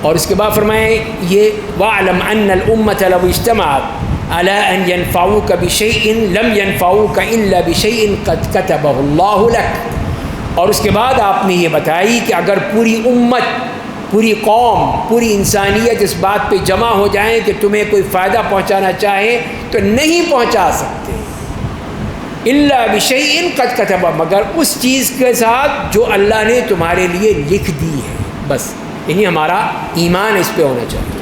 اور اس کے بعد فرمائیں یہ وَاعْلَمْ أَنَّ الْأُمَّةَ لَوْ اجْتَمَعَتْ عَلَىٰ أَنْ يَنْفَعُوكَ بِشَيْءٍ لَمْ يَنْفَعُوكَ إِلَّا بِشَيْءٍ قَدْ كَتَبَهُ اللَّهُ لَكَ۔ اور اس کے بعد آپ نے یہ بتائی کہ اگر پوری امت، پوری قوم، پوری انسانیت اس بات پہ جمع ہو جائیں کہ تمہیں کوئی فائدہ پہنچانا چاہے تو نہیں پہنچا سکتے، الا بشیء قد کتب، مگر اس چیز کے ساتھ جو اللہ نے تمہارے لیے لکھ دی ہے، بس یعنی ہمارا ایمان اس پہ ہونا چاہیے۔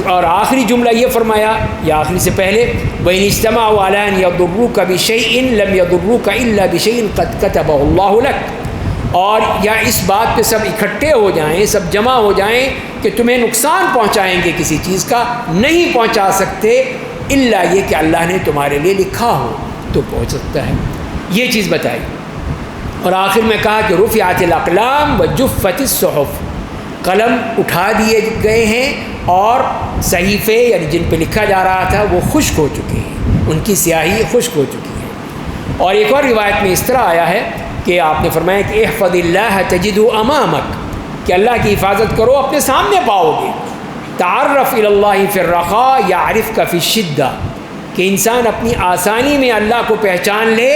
اور آخری جملہ یہ فرمایا، یا آخری سے پہلے وَإِنِ اجْتَمَعُوا عَلَىٰ أَن يَضُرُّوكَ بِشَيْءٍ لَمْ يَضُرُّوكَ إِلَّا بِشَيْءٍ قَدْ كَتَبَهُ اللَّهُ لَكَ، اور یا اس بات پہ سب اکٹھے ہو جائیں، سب جمع ہو جائیں کہ تمہیں نقصان پہنچائیں گے کسی چیز کا، نہیں پہنچا سکتے الا یہ کہ اللہ نے تمہارے لیے لکھا ہو تو پہنچ سکتا ہے۔ یہ چیز بتائی، اور آخر میں کہا کہ رفعت الاقلام وجفت الصحف، قلم اٹھا دیے گئے ہیں اور صحیفے یعنی جن پہ لکھا جا رہا تھا وہ خشک ہو چکے ہیں، ان کی سیاہی خشک ہو چکی ہے۔ اور ایک اور روایت میں اس طرح آیا ہے کہ آپ نے فرمایا کہ احفظ اللہ تجدہ امامک، کہ اللہ کی حفاظت کرو اپنے سامنے پاؤ گے۔ تعرف الی اللہ فی الرخاء یعرفک فی الشدہ، کہ انسان اپنی آسانی میں اللہ کو پہچان لے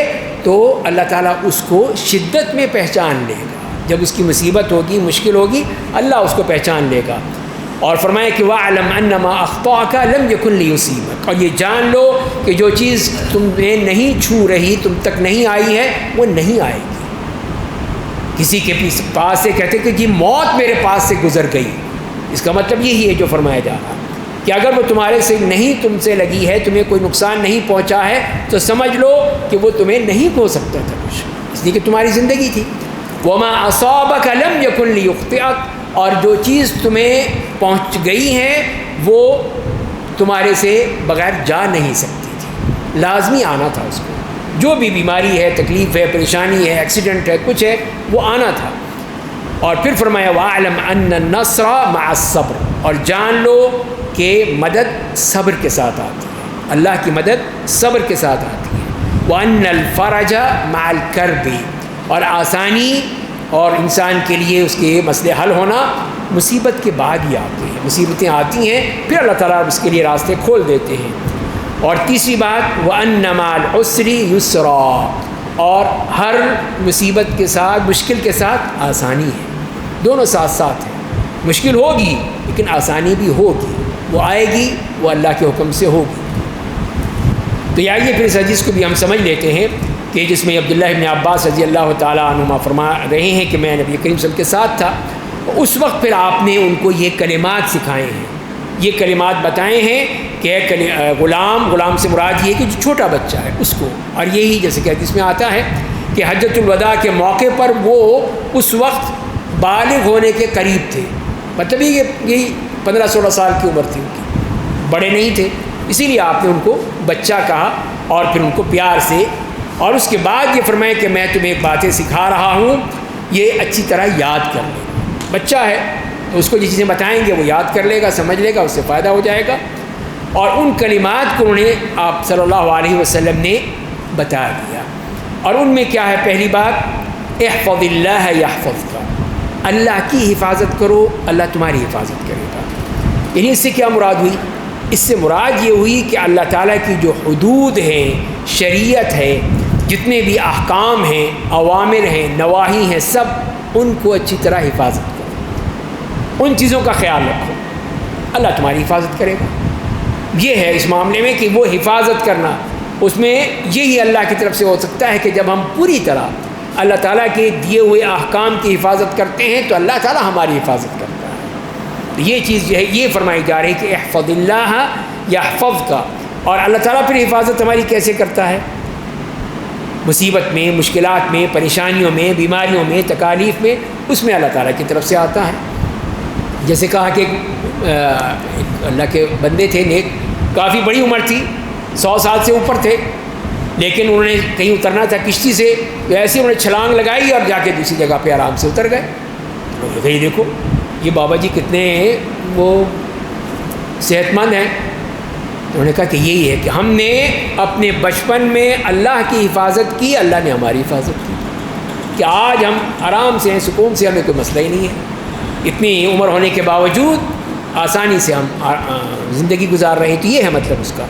تو اللہ تعالیٰ اس کو شدت میں پہچان لے گا، جب اس کی مصیبت ہوگی، مشکل ہوگی، اللہ اس کو پہچان لے گا۔ اور فرمایا کہ وَاعْلَمْ أَنَّ مَا أَخْطَأَكَ لَمْ يَكُنْ لِيُصِيبَكَ، اور یہ جان لو کہ جو چیز تمہیں نہیں چھو رہی، تم تک نہیں آئی ہے، وہ نہیں آئے گی۔ کسی کے پاس سے کہتے کہ جی موت میرے پاس سے گزر گئی، اس کا مطلب یہی ہے جو فرمایا جا رہا کہ اگر وہ تمہارے سے نہیں، تم سے لگی ہے، تمہیں کوئی نقصان نہیں پہنچا ہے تو سمجھ لو کہ وہ تمہیں نہیں ہو سکتا تھا کچھ، اس لیے کہ تمہاری زندگی تھی۔ وَمَا أَصَابَكَ لَمْ يَكُنْ لِيُخْطِئَكَ، اور جو چیز تمہیں پہنچ گئی ہے وہ تمہارے سے بغیر جا نہیں سکتی تھی، لازمی آنا تھا اس کو، جو بھی بیماری ہے، تکلیف ہے، پریشانی ہے، ایکسیڈنٹ ہے، کچھ ہے، وہ آنا تھا۔ اور پھر فرمایا وَاعْلَمْ أَنَّ النَّصْرَ مَعَ الصَّبْرِ، اور جان لو کہ مدد صبر کے ساتھ آتی ہے، اللہ کی مدد صبر کے ساتھ آتی ہے۔ وَأَنَّ الْفَرَجَ مَعَ الْكَرْبِ، اور آسانی اور انسان کے لیے اس کے مسئلے حل ہونا مصیبت کے بعد ہی آتے ہیں، مصیبتیں آتی ہیں پھر اللہ تعالیٰ اس کے لیے راستے کھول دیتے ہیں۔ اور تیسری بات وَأَنَّ مَعَ الْعُسْرِ يُسْرًا، اور ہر مصیبت کے ساتھ، مشکل کے ساتھ آسانی ہے، دونوں ساتھ ساتھ ہیں، مشکل ہوگی لیکن آسانی بھی ہوگی، وہ آئے گی، وہ اللہ کے حکم سے ہوگی۔ تو آئیے پھر اس حدیث کو بھی ہم سمجھ لیتے ہیں کہ جس میں عبداللہ ابن عباس رضی اللہ تعالیٰ عنہما فرما رہے ہیں کہ میں نبی کریم صلی اللہ علیہ وسلم کے ساتھ تھا، اس وقت پھر آپ نے ان کو یہ کلمات سکھائے ہیں، یہ کلمات بتائے ہیں کہ غلام سے مراد یہ ہے کہ جو چھوٹا بچہ ہے اس کو، اور یہی جیسے کہ حدیث میں آتا ہے کہ حجۃ الوداع کے موقع پر وہ اس وقت بالغ ہونے کے قریب تھے، مطلب یہی 15-16 سال کی عمر تھی ان کی، بڑے نہیں تھے، اسی لیے آپ نے ان کو بچہ کہا اور پھر ان کو پیار سے، اور اس کے بعد یہ فرمایا کہ میں تمہیں ایک باتیں سکھا رہا ہوں، یہ اچھی طرح یاد کر لے، بچہ ہے تو اس کو جو چیزیں بتائیں گے وہ یاد کر لے گا، سمجھ لے گا، اس سے فائدہ ہو جائے گا۔ اور ان کلمات کو انہیں آپ صلی اللہ علیہ وسلم نے بتا دیا، اور ان میں کیا ہے؟ پہلی بات احفظ اللہ یحفظک، اللہ کی حفاظت کرو، اللہ تمہاری حفاظت کرے گا۔ یعنی اس سے کیا مراد ہوئی؟ اس سے مراد یہ ہوئی کہ اللہ تعالیٰ کی جو حدود ہیں، شریعت ہے، جتنے بھی احکام ہیں، اوامر ہیں، نواہی ہیں، سب ان کو اچھی طرح حفاظت کرو، ان چیزوں کا خیال رکھو، اللہ تمہاری حفاظت کرے گا۔ یہ ہے اس معاملے میں کہ وہ حفاظت کرنا، اس میں یہی اللہ کی طرف سے ہو سکتا ہے کہ جب ہم پوری طرح اللہ تعالیٰ کے دیے ہوئے احکام کی حفاظت کرتے ہیں تو اللہ تعالیٰ ہماری حفاظت کرتا ہے۔ یہ چیز جو ہے یہ فرمائی جا رہی ہے کہ احفظ اللہ یحفظک، اور اللہ تعالیٰ پھر حفاظت ہماری کیسے کرتا ہے؟ مصیبت میں، مشکلات میں، پریشانیوں میں، بیماریوں میں، تکالیف میں، اس میں اللہ تعالیٰ کی طرف سے آتا ہے۔ جیسے کہا کہ ایک اللہ کے بندے تھے نیک، کافی بڑی عمر تھی، 100 سال سے اوپر تھے، لیکن انہوں نے کہیں اترنا تھا کشتی سے تو ایسے انہوں نے چھلانگ لگائی اور جا کے دوسری جگہ پہ آرام سے اتر گئے. بھائی دیکھو یہ بابا جی کتنے وہ صحت مند ہیں. انہوں نے کہا کہ یہی ہے کہ ہم نے اپنے بچپن میں اللہ کی حفاظت کی, اللہ نے ہماری حفاظت کی, کہ آج ہم آرام سے ہیں, سکون سے, ہمیں کوئی مسئلہ ہی نہیں ہے. اتنی عمر ہونے کے باوجود آسانی سے ہم زندگی گزار رہے ہیں. تو یہ ہے مطلب اس کا.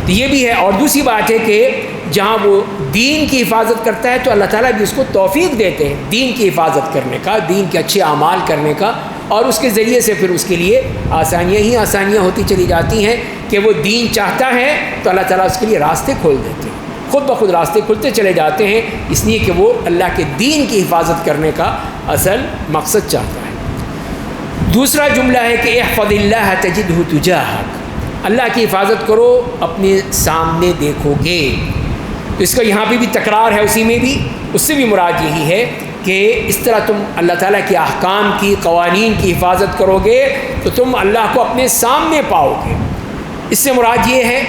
تو یہ بھی ہے. اور دوسری بات ہے کہ جہاں وہ دین کی حفاظت کرتا ہے تو اللہ تعالیٰ بھی اس کو توفیق دیتے ہیں دین کی حفاظت کرنے کا, دین کے اچھے اعمال کرنے کا, اور اس کے ذریعے سے پھر اس کے لیے آسانیاں ہی آسانیاں ہوتی چلی جاتی ہیں کہ وہ دین چاہتا ہے تو اللہ تعالیٰ اس کے لیے راستے کھول دیتے ہیں, خود بخود راستے کھلتے چلے جاتے ہیں, اس لیے کہ وہ اللہ کے دین کی حفاظت کرنے کا اصل مقصد چاہتا ہے. دوسرا جملہ ہے کہ احفظ اللہ تجدہ تجاہک, اللہ کی حفاظت کرو اپنے سامنے دیکھو گے. تو اس کا یہاں پہ بھی تکرار ہے, اسی میں بھی, اس سے بھی مراد یہی ہے کہ اس طرح تم اللہ تعالیٰ کے احکام کی, قوانین کی حفاظت کرو گے تو تم اللہ کو اپنے سامنے پاؤ گے. اس سے مراد یہ ہے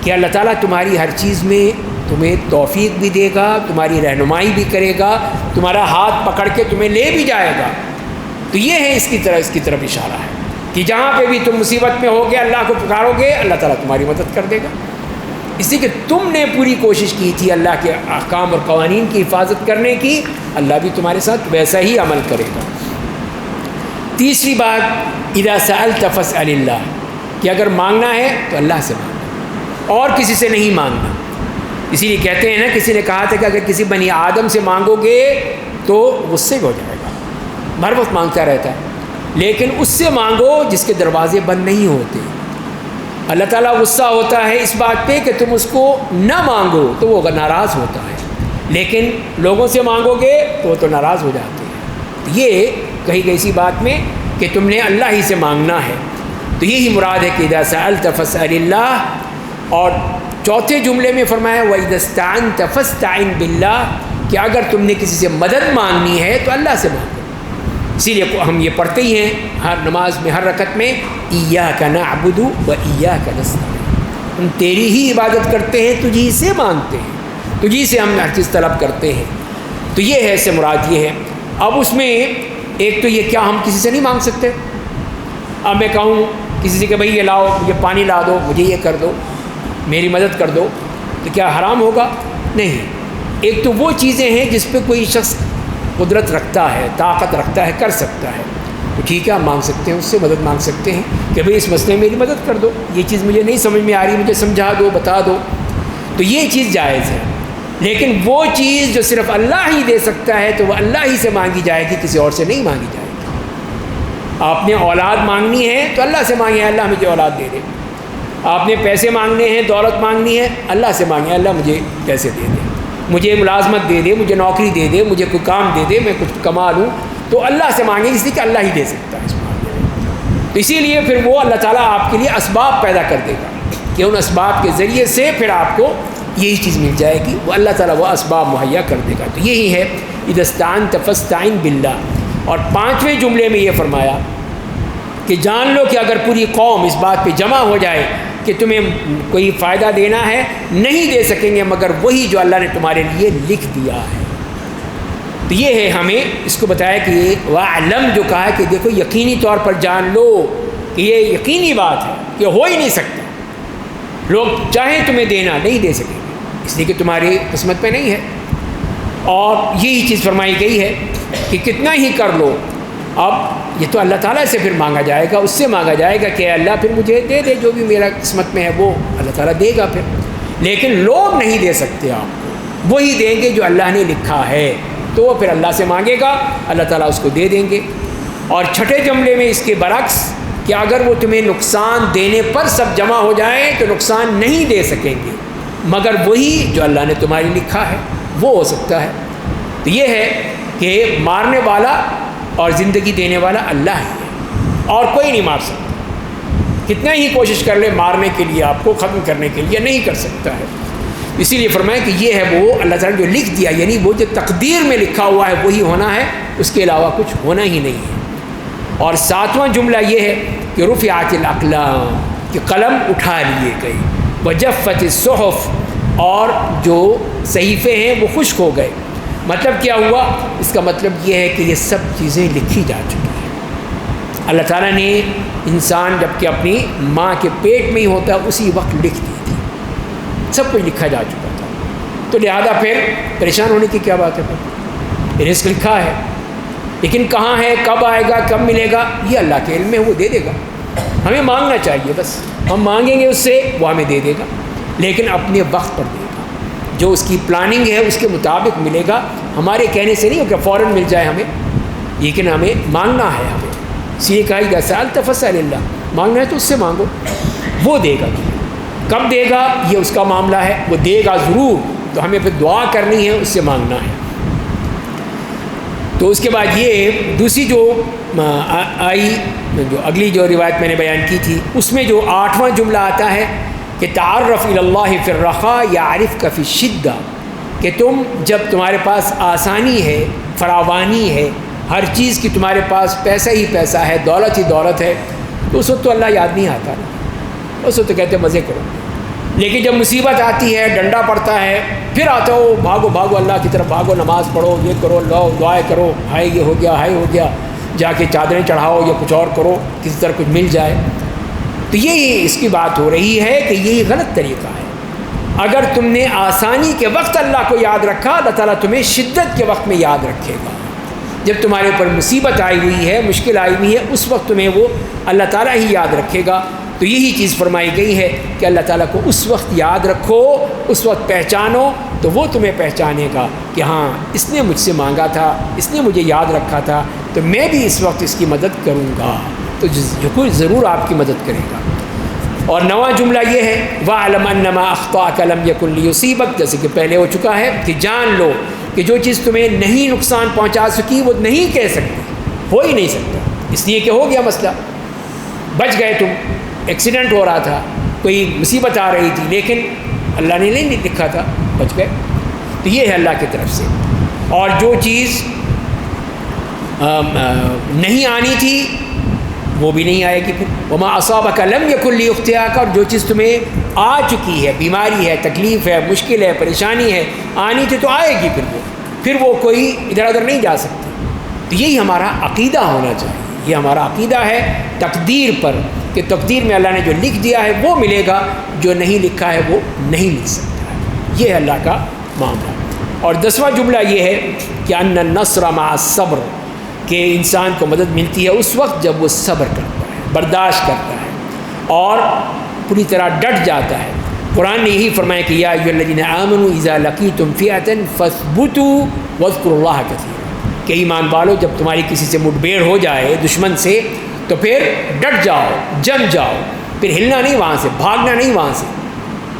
کہ اللہ تعالیٰ تمہاری ہر چیز میں تمہیں توفیق بھی دے گا, تمہاری رہنمائی بھی کرے گا, تمہارا ہاتھ پکڑ کے تمہیں لے بھی جائے گا. تو یہ ہے اس کی طرف اشارہ ہے کہ جہاں پہ بھی تم مصیبت میں ہوگے اللہ کو پکارو گے, اللہ تعالیٰ تمہاری مدد کر دے گا. اسی کہ تم نے پوری کوشش کی تھی اللہ کے احکام اور قوانین کی حفاظت کرنے کی, اللہ بھی تمہارے ساتھ ویسا ہی عمل کرے گا. تیسری بات اذا سألت فاسأل اللہ, کہ اگر مانگنا ہے تو اللہ سے مانگنا اور کسی سے نہیں مانگنا. اسی لیے کہتے ہیں نا, کسی نے کہا تھا کہ اگر کسی بنی آدم سے مانگو گے تو غصے ہو جائے گا, ہر وقت مانگتا رہتا ہے, لیکن اس سے مانگو جس کے دروازے بند نہیں ہوتے. اللہ تعالیٰ غصہ ہوتا ہے اس بات پہ کہ تم اس کو نہ مانگو تو وہ ناراض ہوتا ہے, لیکن لوگوں سے مانگو گے تو وہ تو ناراض ہو جاتے ہیں. یہ کہی گئی اسی بات میں کہ تم نے اللہ ہی سے مانگنا ہے. تو یہی مراد ہے کہ اذا سألت فاسأل اللہ. اور چوتھے جملے میں فرمایا وَإِذَا اسْتَعَنْتَ فَاسْتَعِنْ بِاللَّهِ, کہ اگر تم نے کسی سے مدد مانگنی ہے تو اللہ سے مانگو. اسی لیے ہم یہ پڑھتے ہی ہیں ہر نماز میں, ہر رکعت میں, ایاک نعبد و ایاک نستعین, ہم تیری ہی عبادت کرتے ہیں, تجھی سے مانگتے ہیں, تجھی سے ہم ہر چیز طلب کرتے ہیں. تو یہ ہے, اس سے مراد یہ ہے. اب اس میں ایک تو یہ, کیا ہم کسی سے نہیں مانگ سکتے؟ اب میں کہوں کسی سے کہ بھائی یہ لاؤ, مجھے پانی لا دو, مجھے یہ کر دو, میری مدد کر دو, تو کیا حرام ہوگا؟ نہیں. ایک تو وہ چیزیں ہیں جس پہ کوئی شخص قدرت رکھتا ہے, طاقت رکھتا ہے, کر سکتا ہے, تو ٹھیک ہے, ہم مانگ سکتے ہیں, اس سے مدد مانگ سکتے ہیں کہ بھئی اس مسئلے میں میری مدد کر دو, یہ چیز مجھے نہیں سمجھ میں آ رہی, مجھے سمجھا دو, بتا دو. تو یہ چیز جائز ہے. لیکن وہ چیز جو صرف اللہ ہی دے سکتا ہے تو وہ اللہ ہی سے مانگی جائے گی, کسی اور سے نہیں مانگی جائے گی. آپ نے اولاد مانگنی ہے تو اللہ سے مانگیں, اللہ مجھے اولاد دے دے. آپ نے پیسے مانگنے ہیں, دولت مانگنی ہے, اللہ سے مانگیں, اللہ مجھے پیسے دے دے, مجھے ملازمت دے دے, مجھے نوکری دے دے, مجھے کوئی کام دے دے, میں کچھ کما لوں. تو اللہ سے مانگیں, اس لیے کہ اللہ ہی دے سکتا ہے اس معاملے میں. تو اسی لیے پھر وہ اللہ تعالیٰ آپ کے لیے اسباب پیدا کر دے گا کہ ان اسباب کے ذریعے سے پھر آپ کو یہی چیز مل جائے گی, وہ اللہ تعالیٰ وہ اسباب مہیا کر دے گا. تو یہی ہے اذا استعنت فاستعن باللہ. اور پانچویں جملے میں یہ فرمایا کہ جان لو کہ اگر پوری قوم اس بات پہ جمع ہو جائے کہ تمہیں کوئی فائدہ دینا ہے, نہیں دے سکیں گے مگر وہی جو اللہ نے تمہارے لیے لکھ دیا ہے. تو یہ ہے, ہمیں اس کو بتایا کہ یہ وَعْلَمْ جو کہا ہے کہ دیکھو یقینی طور پر جان لو کہ یہ یقینی بات ہے کہ ہو ہی نہیں سکتا, لوگ چاہیں تمہیں دینا نہیں دے سکیں گے, اس لیے کہ تمہاری قسمت پہ نہیں ہے. اور یہی چیز فرمائی گئی ہے کہ کتنا ہی کر لو, اب یہ تو اللہ تعالیٰ سے پھر مانگا جائے گا, اس سے مانگا جائے گا کہ اللہ پھر مجھے دے دے, جو بھی میرا قسمت میں ہے وہ اللہ تعالیٰ دے گا پھر. لیکن لوگ نہیں دے سکتے آپ کو, وہی دیں گے جو اللہ نے لکھا ہے. تو وہ پھر اللہ سے مانگے گا, اللہ تعالیٰ اس کو دے دیں گے. اور چھٹے جملے میں اس کے برعکس کہ اگر وہ تمہیں نقصان دینے پر سب جمع ہو جائیں تو نقصان نہیں دے سکیں گے مگر وہی جو اللہ نے تمہاری لکھا ہے وہ ہو سکتا ہے. تو یہ ہے کہ مارنے والا اور زندگی دینے والا اللہ ہی ہے, اور کوئی نہیں مار سکتا. کتنا ہی کوشش کر لے مارنے کے لیے, آپ کو ختم کرنے کے لیے, نہیں کر سکتا ہے. اسی لیے فرمایا کہ یہ ہے وہ اللہ تعالیٰ نے جو لکھ دیا, یعنی وہ جو تقدیر میں لکھا ہوا ہے وہی ہونا ہے, اس کے علاوہ کچھ ہونا ہی نہیں ہے. اور ساتواں جملہ یہ ہے کہ رفعت الاقلام, کہ قلم اٹھا لیے گئے, وجفت الصحف, اور جو صحیفے ہیں وہ خشک ہو گئے۔ مطلب کیا ہوا؟ اس کا مطلب یہ ہے کہ یہ سب چیزیں لکھی جا چکی ہیں۔ اللہ تعالیٰ نے انسان جب کہ اپنی ماں کے پیٹ میں ہی ہوتا اسی وقت لکھ دی تھی، سب کچھ لکھا جا چکا تھا، تو لہذا پھر پریشان ہونے کی کیا بات ہے؟ پھر رزق لکھا ہے، لیکن کہاں ہے، کب آئے گا، کب ملے گا، یہ اللہ کے علم میں، وہ دے دے گا۔ ہمیں مانگنا چاہیے، بس ہم مانگیں گے اس سے، وہ ہمیں دے دے گا، لیکن اپنے وقت پر دے گا، جو اس کی پلاننگ ہے اس کے مطابق ملے گا۔ ہمارے کہنے سے نہیں ہو کہ فوراً مل جائے ہمیں، لیکن ہمیں مانگنا ہے۔ ہمیں اسی لیے کہا گیا سألت فاسأل اللہ، مانگنا ہے تو اس سے مانگو، وہ دے گا۔ کب دے گا یہ اس کا معاملہ ہے، وہ دے گا ضرور، تو ہمیں پھر دعا کرنی ہے، اس سے مانگنا ہے۔ تو اس کے بعد یہ دوسری جو آئی، جو اگلی جو روایت میں نے بیان کی تھی، اس میں جو 8واں جملہ آتا ہے کہ تعرف الی اللہ فی الرخاء یعرفک فی الشدہ، کہ تم جب تمہارے پاس آسانی ہے، فراوانی ہے، ہر چیز کی تمہارے پاس پیسہ ہی پیسہ ہے، دولت ہی دولت ہے، تو اس وقت تو اللہ یاد نہیں آتا، اس وقت تو کہتے مزے کرو۔ لیکن جب مصیبت آتی ہے، ڈنڈا پڑتا ہے، پھر آتا ہو بھاگو بھاگو اللہ کی طرف بھاگو، نماز پڑھو، یہ کرو، لو دعائیں کرو، ہائے یہ ہو گیا، ہائے ہو گیا، جا کے چادریں چڑھاؤ یا کچھ اور کرو، کسی طرح کچھ مل جائے۔ تو یہی اس کی بات ہو رہی ہے کہ یہی غلط طریقہ ہے۔ اگر تم نے آسانی کے وقت اللہ کو یاد رکھا، اللہ تعالیٰ تمہیں شدت کے وقت میں یاد رکھے گا۔ جب تمہارے اوپر مصیبت آئی ہوئی ہے، مشکل آئی ہوئی ہے، اس وقت تمہیں وہ اللہ تعالیٰ ہی یاد رکھے گا۔ تو یہی چیز فرمائی گئی ہے کہ اللہ تعالیٰ کو اس وقت یاد رکھو، اس وقت پہچانو، تو وہ تمہیں پہچانے گا کہ ہاں اس نے مجھ سے مانگا تھا، اس نے مجھے یاد رکھا تھا، تو میں بھی اس وقت اس کی مدد کروں گا، تو کوئی ضرور آپ کی مدد کرے گا۔ اور 9واں جملہ یہ ہے وَاعْلَمْ أَنَّمَا أَخْطَأَكَ لَمْ يَكُنْ لِيُصِيبَكَ، جیسے کہ پہلے ہو چکا ہے کہ جان لو کہ جو چیز تمہیں نہیں نقصان پہنچا سکی وہ نہیں کہہ سکتی، ہو ہی نہیں سکتا، اس لیے کہ ہو گیا مسئلہ، بچ گئے تم، ایکسیڈنٹ ہو رہا تھا، کوئی مصیبت آ رہی تھی، لیکن اللہ نے نہیں لکھا تھا، بچ گئے۔ تو یہ ہے اللہ کی طرف سے۔ اور جو چیز نہیں آنی تھی وہ بھی نہیں آئے گی پھر۔ وما اصابک لم یکن لیخطئک، اور جو چیز تمہیں آ چکی ہے، بیماری ہے، تکلیف ہے، مشکل ہے، پریشانی ہے، آنی تھی تو آئے گی پھر وہ کوئی ادھر ادھر نہیں جا سکتی۔ تو یہی ہمارا عقیدہ ہونا چاہیے، یہ ہمارا عقیدہ ہے تقدیر پر، کہ تقدیر میں اللہ نے جو لکھ دیا ہے وہ ملے گا، جو نہیں لکھا ہے وہ نہیں مل سکتا ہے۔ یہ ہے اللہ کا معاملہ۔ اور 10واں جملہ یہ ہے کہ ان النصر مع الصبر، کہ انسان کو مدد ملتی ہے اس وقت جب وہ صبر کرتا ہے، برداشت کرتا ہے اور پوری طرح ڈٹ جاتا ہے۔ قرآن نے یہی فرمایا کہ یا ایھا الذین آمنوا اذا لقیتم فئۃ فاثبتوا واذکروا اللہ کثیرا، کہ ایمان والو جب تمہاری کسی سے مٹ بھیڑ ہو جائے دشمن سے تو پھر ڈٹ جاؤ، جم جاؤ، پھر ہلنا نہیں وہاں سے، بھاگنا نہیں وہاں سے،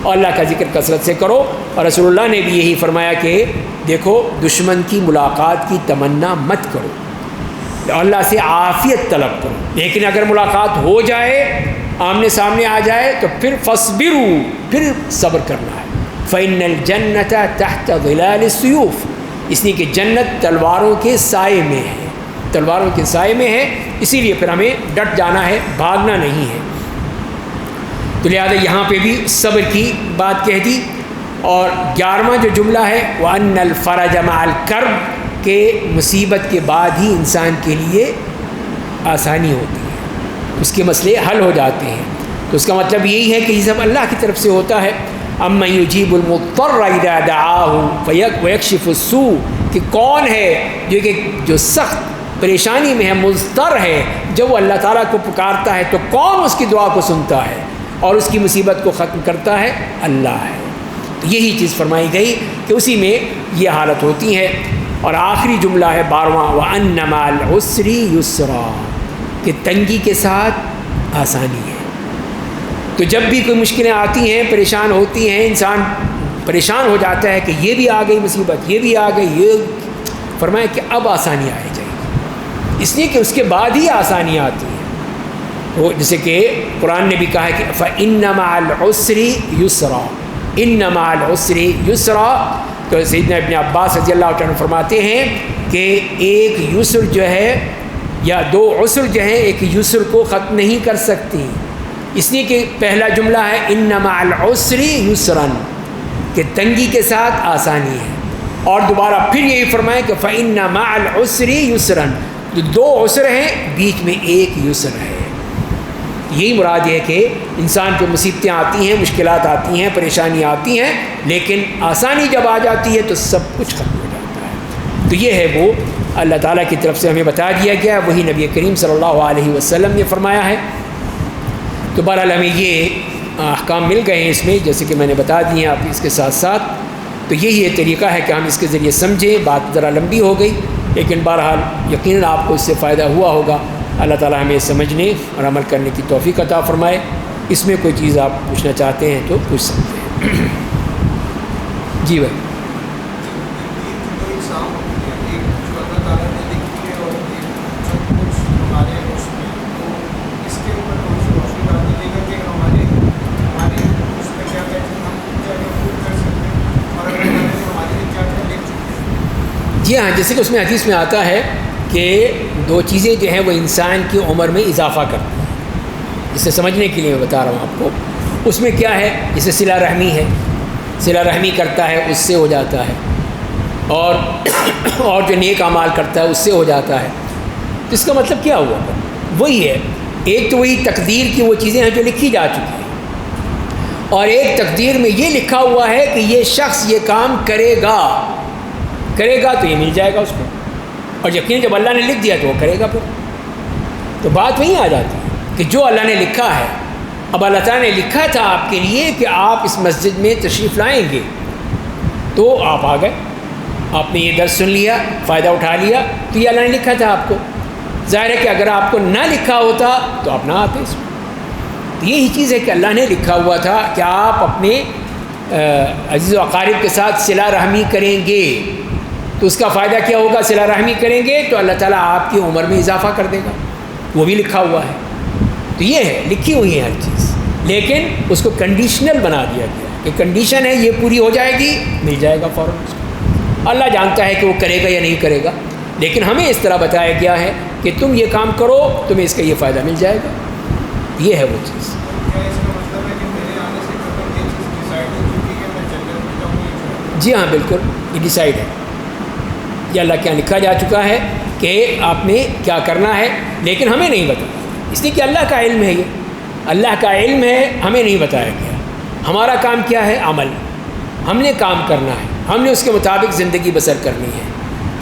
اور اللہ کا ذکر کثرت سے کرو۔ اور رسول اللہ نے بھی یہی فرمایا کہ دیکھو دشمن کی ملاقات کی تمنا مت کرو، اللہ سے عافیت طلب کرو، لیکن اگر ملاقات ہو جائے، آمنے سامنے آ جائے تو پھر فاصبروا، پھر صبر کرنا ہے۔ فإن الجنة تحت ظلال السيوف، اس لیے کہ جنت تلواروں کے سائے میں ہے، تلواروں کے سائے میں ہے، اسی لیے پھر ہمیں ڈٹ جانا ہے، بھاگنا نہیں ہے۔ تو لہٰذا یہاں پہ بھی صبر کی بات کہہ دی۔ اور 11واں جو جملہ ہے وَأَنَّ الْفَرَجَ مَعَ الْكَرْبِ، کہ مصیبت کے بعد ہی انسان کے لیے آسانی ہوتی ہے، اس کے مسئلے حل ہو جاتے ہیں۔ تو اس کا مطلب یہی ہے کہ یہ سب اللہ کی طرف سے ہوتا ہے۔ أَمَّن يُجِيبُ الْمُضْطَرَّ إِذَا دَعَاهُ وَيَكْشِفُ السُّوءَ، کہ کون ہے جو سخت پریشانی میں ہے، مضطر ہے، جب وہ اللہ تعالیٰ کو پکارتا ہے تو کون اس کی دعا کو سنتا ہے اور اس کی مصیبت کو ختم کرتا ہے؟ اللہ ہے۔ تو یہی چیز فرمائی گئی کہ اسی میں یہ حالت ہوتی ہے۔ اور آخری جملہ ہے 12واں وَأَنَّ مَعَ الْعُسْرِ يُسْرًا، کہ تنگی کے ساتھ آسانی ہے۔ تو جب بھی کوئی مشکلیں آتی ہیں، پریشان ہوتی ہیں، انسان پریشان ہو جاتا ہے کہ یہ بھی آ گئی مصیبت، یہ بھی آ گئی، یہ فرمایا کہ اب آسانی آئے جائے گی، اس لیے کہ اس کے بعد ہی آسانی آتی ہے۔ وہ جیسے کہ قرآن نے بھی کہا ہے کہ فَإِنَّ مَعَ الْعُسْرِ يُسْرًا، إِنَّ مَعَ الْعُسْرِ يُسْرًا۔ تو سیدنا ابن عباس رضی اللہ عنہ فرماتے ہیں کہ ایک یسر جو ہے یا دو عسر جو ہیں ایک یسر کو ختم نہیں کر سکتی، اس لیے کہ پہلا جملہ ہے ان مع العسر یسرا، کہ تنگی کے ساتھ آسانی ہے، اور دوبارہ پھر یہی فرمائے کہ فَإِنَّ مَعَ الْعُسْرِ يُسْرًا، جو دو عسر ہیں بیچ میں ایک یسر ہے۔ یہی مراد ہے کہ انسان کو مصیبتیں آتی ہیں، مشکلات آتی ہیں، پریشانیاں آتی ہیں، لیکن آسانی جب آ جاتی ہے تو سب کچھ ختم ہو جاتا ہے۔ تو یہ ہے وہ اللہ تعالیٰ کی طرف سے ہمیں بتا دیا گیا ہے، وہی نبی کریم صلی اللہ علیہ وسلم نے فرمایا ہے۔ تو بہرحال ہمیں یہ احکام مل گئے ہیں اس میں، جیسے کہ میں نے بتا دیے ہیں آپ اس کے ساتھ ساتھ۔ تو یہی یہ طریقہ ہے کہ ہم اس کے ذریعے سمجھیں۔ بات ذرا لمبی ہو گئی، لیکن بہرحال یقیناً آپ کو اس سے فائدہ ہوا ہوگا۔ اللہ تعالیٰ ہمیں سمجھنے اور عمل کرنے کی توفیق عطا فرمائے۔ اس میں کوئی چیز آپ پوچھنا چاہتے ہیں تو پوچھ سکتے ہیں۔ جی بھائی۔ جی ہاں، جیسے کہ اس میں حدیث میں آتا ہے کہ دو چیزیں جو ہیں وہ انسان کی عمر میں اضافہ کرتی ہیں۔ اسے سمجھنے کے لیے میں بتا رہا ہوں آپ کو۔ اس میں کیا ہے، جیسے صلہ رحمی ہے، صلہ رحمی کرتا ہے اس سے ہو جاتا ہے، اور جو نیک اعمال کرتا ہے اس سے ہو جاتا ہے۔ تو اس کا مطلب کیا ہوا؟ وہی ہے، ایک تو وہی تقدیر کی وہ چیزیں ہیں جو لکھی جا چکی ہیں، اور ایک تقدیر میں یہ لکھا ہوا ہے کہ یہ شخص یہ کام کرے گا تو یہ مل جائے گا اس کو، اور یقین جب اللہ نے لکھ دیا تو وہ کرے گا پھر۔ تو بات وہیں آ جاتی ہے کہ جو اللہ نے لکھا ہے، اب اللہ تعالیٰ نے لکھا تھا آپ کے لیے کہ آپ اس مسجد میں تشریف لائیں گے، تو آپ آ گئے، آپ نے یہ درس سن لیا، فائدہ اٹھا لیا، تو یہ اللہ نے لکھا تھا آپ کو۔ ظاہر ہے کہ اگر آپ کو نہ لکھا ہوتا تو آپ نہ آتے اس میں۔ تو یہی چیز ہے کہ اللہ نے لکھا ہوا تھا کہ آپ اپنے عزیز و اقارب کے ساتھ صلہ رحمی کریں گے، تو اس کا فائدہ کیا ہوگا؟ صلہ رحمی کریں گے تو اللہ تعالیٰ آپ کی عمر میں اضافہ کر دے گا، وہ بھی لکھا ہوا ہے۔ تو یہ ہے، لکھی ہوئی ہے ہر چیز، لیکن اس کو کنڈیشنل بنا دیا گیا کہ کنڈیشن ہے یہ پوری ہو جائے گی، مل جائے گا فوراً اس کو۔ اللہ جانتا ہے کہ وہ کرے گا یا نہیں کرے گا، لیکن ہمیں اس طرح بتایا گیا ہے کہ تم یہ کام کرو، تمہیں اس کا یہ فائدہ مل جائے گا۔ یہ ہے وہ چیز۔ جی ہاں بالکل، یہ ڈیسائیڈ ہے، یہ اللہ کے یہاں لکھا جا چکا ہے کہ آپ نے کیا کرنا ہے، لیکن ہمیں نہیں بتایا، اس لیے کہ اللہ کا علم ہے، یہ اللہ کا علم ہے، ہمیں نہیں بتایا گیا۔ ہمارا کام کیا ہے؟ عمل، ہم نے کام کرنا ہے، ہم نے اس کے مطابق زندگی بسر کرنی ہے۔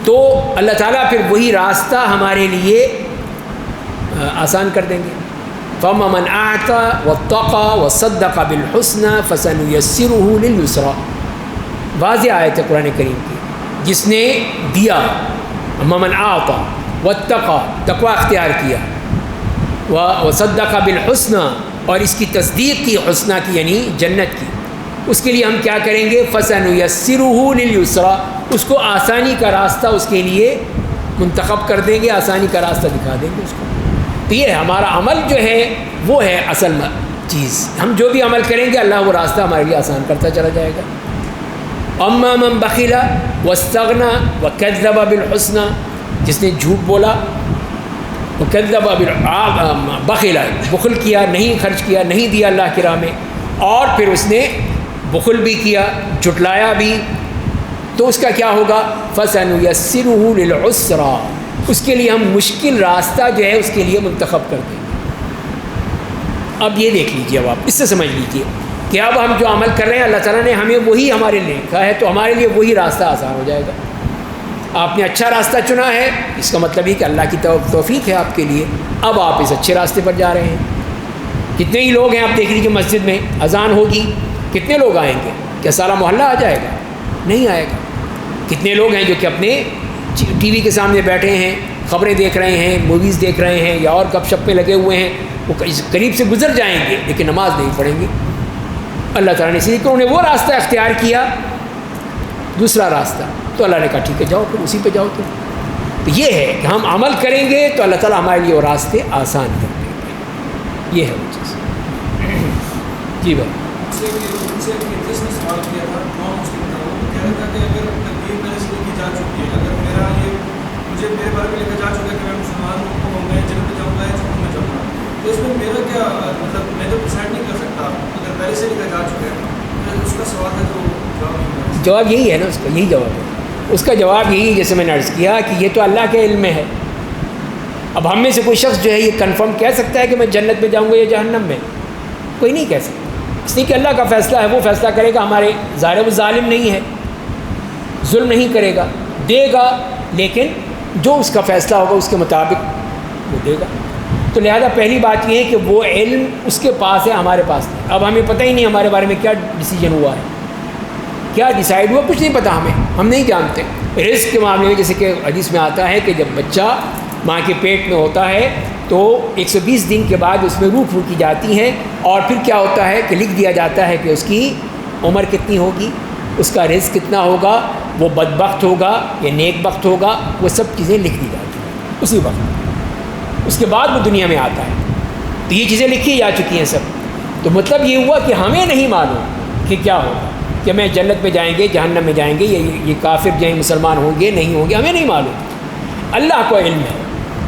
تو اللہ تعالیٰ پھر وہی راستہ ہمارے لیے آسان کر دیں گے۔ فَمَنْ أَعْطَى وَاتَّقَى وَصَدَّقَ بِالْحُسْنَى فَسَنُيَسِّرُهُ لِلْيُسْرَى۔ واضح آیت ہے قرآن کریم کی، جس نے دیا، مَنْ أَعْطَى وَاتَّقَى، تقوی اختیار کیا، وَصَدَّقَ بِالْحُسْنَى، اور اس کی تصدیق کی، حسنہ کی یعنی جنت کی، اس کے لیے ہم کیا کریں گے؟ فَسَنُيَسِّرُهُ لِلْيُسْرَى، اس کو آسانی کا راستہ اس کے لیے منتخب کر دیں گے، آسانی کا راستہ دکھا دیں گے اس کو۔ تو یہ ہمارا عمل جو ہے وہ ہے اصل چیز، ہم جو بھی عمل کریں گے اللہ وہ راستہ ہمارے لیے آسان کرتا چلا جائے گا۔ اما من بخل واستغنى وكذب بالحسنى، جس نے جھوٹ بولا، وكذب بخل، بخل کیا، نہیں خرچ کیا، نہیں دیا اللہ کی راہ میں، اور پھر اس نے بخل بھی کیا، جھٹلایا بھی، تو اس کا کیا ہوگا؟ فَسَنُيَسِّرُهُ لِلْعُسْرَى، اس کے لیے ہم مشکل راستہ جو ہے اس کے لیے منتخب کر دیں گے۔ اب یہ دیکھ لیجیے، اب آپ اس سے سمجھ لیجیے کہ اب ہم جو عمل کر رہے ہیں اللہ تعالیٰ نے ہمیں وہی ہمارے لیے لکھا ہے، تو ہمارے لیے وہی راستہ آسان ہو جائے گا۔ آپ نے اچھا راستہ چنا ہے، اس کا مطلب یہ کہ اللہ کی توفیق ہے آپ کے لیے، اب آپ اس اچھے راستے پر جا رہے ہیں۔ کتنے ہی لوگ ہیں آپ دیکھ لیجیے، مسجد میں اذان ہوگی، کتنے لوگ آئیں گے؟ کیا سارا محلہ آ جائے گا؟ نہیں آئے گا۔ کتنے لوگ ہیں جو کہ اپنے ٹی وی کے سامنے بیٹھے ہیں، خبریں دیکھ رہے ہیں، موویز دیکھ رہے ہیں، یا اور گپ شپ میں لگے ہوئے ہیں، وہ قریب سے گزر جائیں گے لیکن نماز نہیں پڑھیں گے۔ اللہ تعالیٰ نے اس لیے کہ انہوں نے وہ راستہ اختیار کیا، دوسرا راستہ، تو اللہ نے کہا ٹھیک ہے جاؤ، پھر اسی پہ جاؤ تم۔ تو یہ ہے کہ ہم عمل کریں گے تو اللہ تعالیٰ ہمارے لیے وہ راستے آسان کر دیں گے۔ یہ ہے وہ چیز۔ جی بھائی۔
جس نے سوال کیا تھا نان مسلم تھا، وہ کہہ رہا تھا کہ اگر تقدیر پہلے سے لکھی جا چکی ہے، اگر میرا یہ مجھے میرے بارے میں لکھا جا چکا ہے کہ میں مسلمان ہوں، میں جنت جاؤں گا یا جہنم میں جاؤں گا، تو اس میں میرا کیا مطلب، میں تو ڈیسائڈ نہیں کر سکتا، اگر پہلے سے لکھا جا چکا ہے۔ اس کا سوال ہے تو
جواب یہی ہے نا، اس کا یہی جواب ہے. اس کا جواب یہی، جیسے میں نے عرض کیا کہ یہ تو اللہ کے علم میں ہے. اب ہم میں سے کوئی شخص جو ہے یہ کنفرم کہہ سکتا ہے کہ میں جنت میں جاؤں گا یا جہنم میں؟ کوئی نہیں کہہ سکتا. اس لیے کہ اللہ کا فیصلہ ہے، وہ فیصلہ کرے گا. ہمارے ظاہر وہ ظالم نہیں ہے، ظلم نہیں کرے گا، دے گا، لیکن جو اس کا فیصلہ ہوگا اس کے مطابق وہ دے گا. تو لہذا پہلی بات یہ ہے کہ وہ علم اس کے پاس ہے، ہمارے پاس نہیں. اب ہمیں پتہ ہی نہیں ہمارے بارے میں کیا ڈیسیجن ہوا ہے، کیا ڈیسائیڈ ہوا، کچھ نہیں پتہ ہم نہیں جانتے. رزق کے معاملے میں جیسے کہ حدیث میں آتا ہے کہ جب بچہ ماں کے پیٹ میں ہوتا ہے تو 120 دن کے بعد اس میں روح پھونکی جاتی ہے، اور پھر کیا ہوتا ہے کہ لکھ دیا جاتا ہے کہ اس کی عمر کتنی ہوگی، اس کا رزق کتنا ہوگا، وہ بدبخت ہوگا یا نیک بخت ہوگا، وہ سب چیزیں لکھ دی جاتی ہیں اسی وقت. اس کے بعد وہ دنیا میں آتا ہے. تو یہ چیزیں لکھی جا چکی ہیں سب. تو مطلب یہ ہوا کہ ہمیں نہیں معلوم کہ کیا ہوگا، کہ میں جنت میں جائیں گے، جہنم میں جائیں گے، یہ کافر جائیں مسلمان ہوں گے نہیں ہوں گے، ہمیں نہیں معلوم. اللہ کو علم ہے.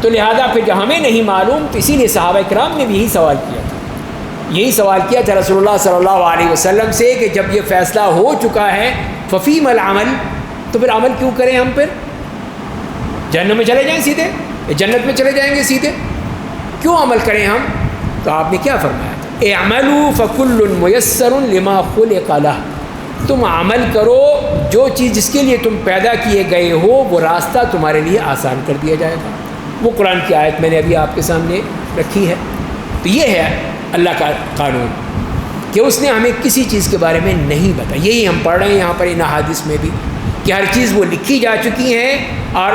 تو لہذا پھر جب ہمیں نہیں معلوم تو اسی لیے صحابہ کرام نے بھی یہی سوال کیا تھا. یہی سوال کیا تھا رسول اللہ صلی اللہ علیہ وسلم سے کہ جب یہ فیصلہ ہو چکا ہے ففیم العمل، تو پھر عمل کیوں کریں ہم؟ پھر جہنم میں چلے جائیں سیدھے، جنت میں چلے جائیں گے سیدھے، کیوں عمل کریں ہم؟ تو آپ نے کیا فرمایا تھا؟ اعملوا فکل میسر لما خلق لہ. تم عمل کرو، جو چیز جس کے لیے تم پیدا کیے گئے ہو وہ راستہ تمہارے لیے آسان کر دیا جائے گا. وہ قرآن کی آیت میں نے ابھی آپ کے سامنے رکھی ہے. تو یہ ہے اللہ کا قانون کہ اس نے ہمیں کسی چیز کے بارے میں نہیں بتایا. یہی ہم پڑھ رہے ہیں یہاں پر ان احادیث میں بھی کہ ہر چیز وہ لکھی جا چکی ہیں، اور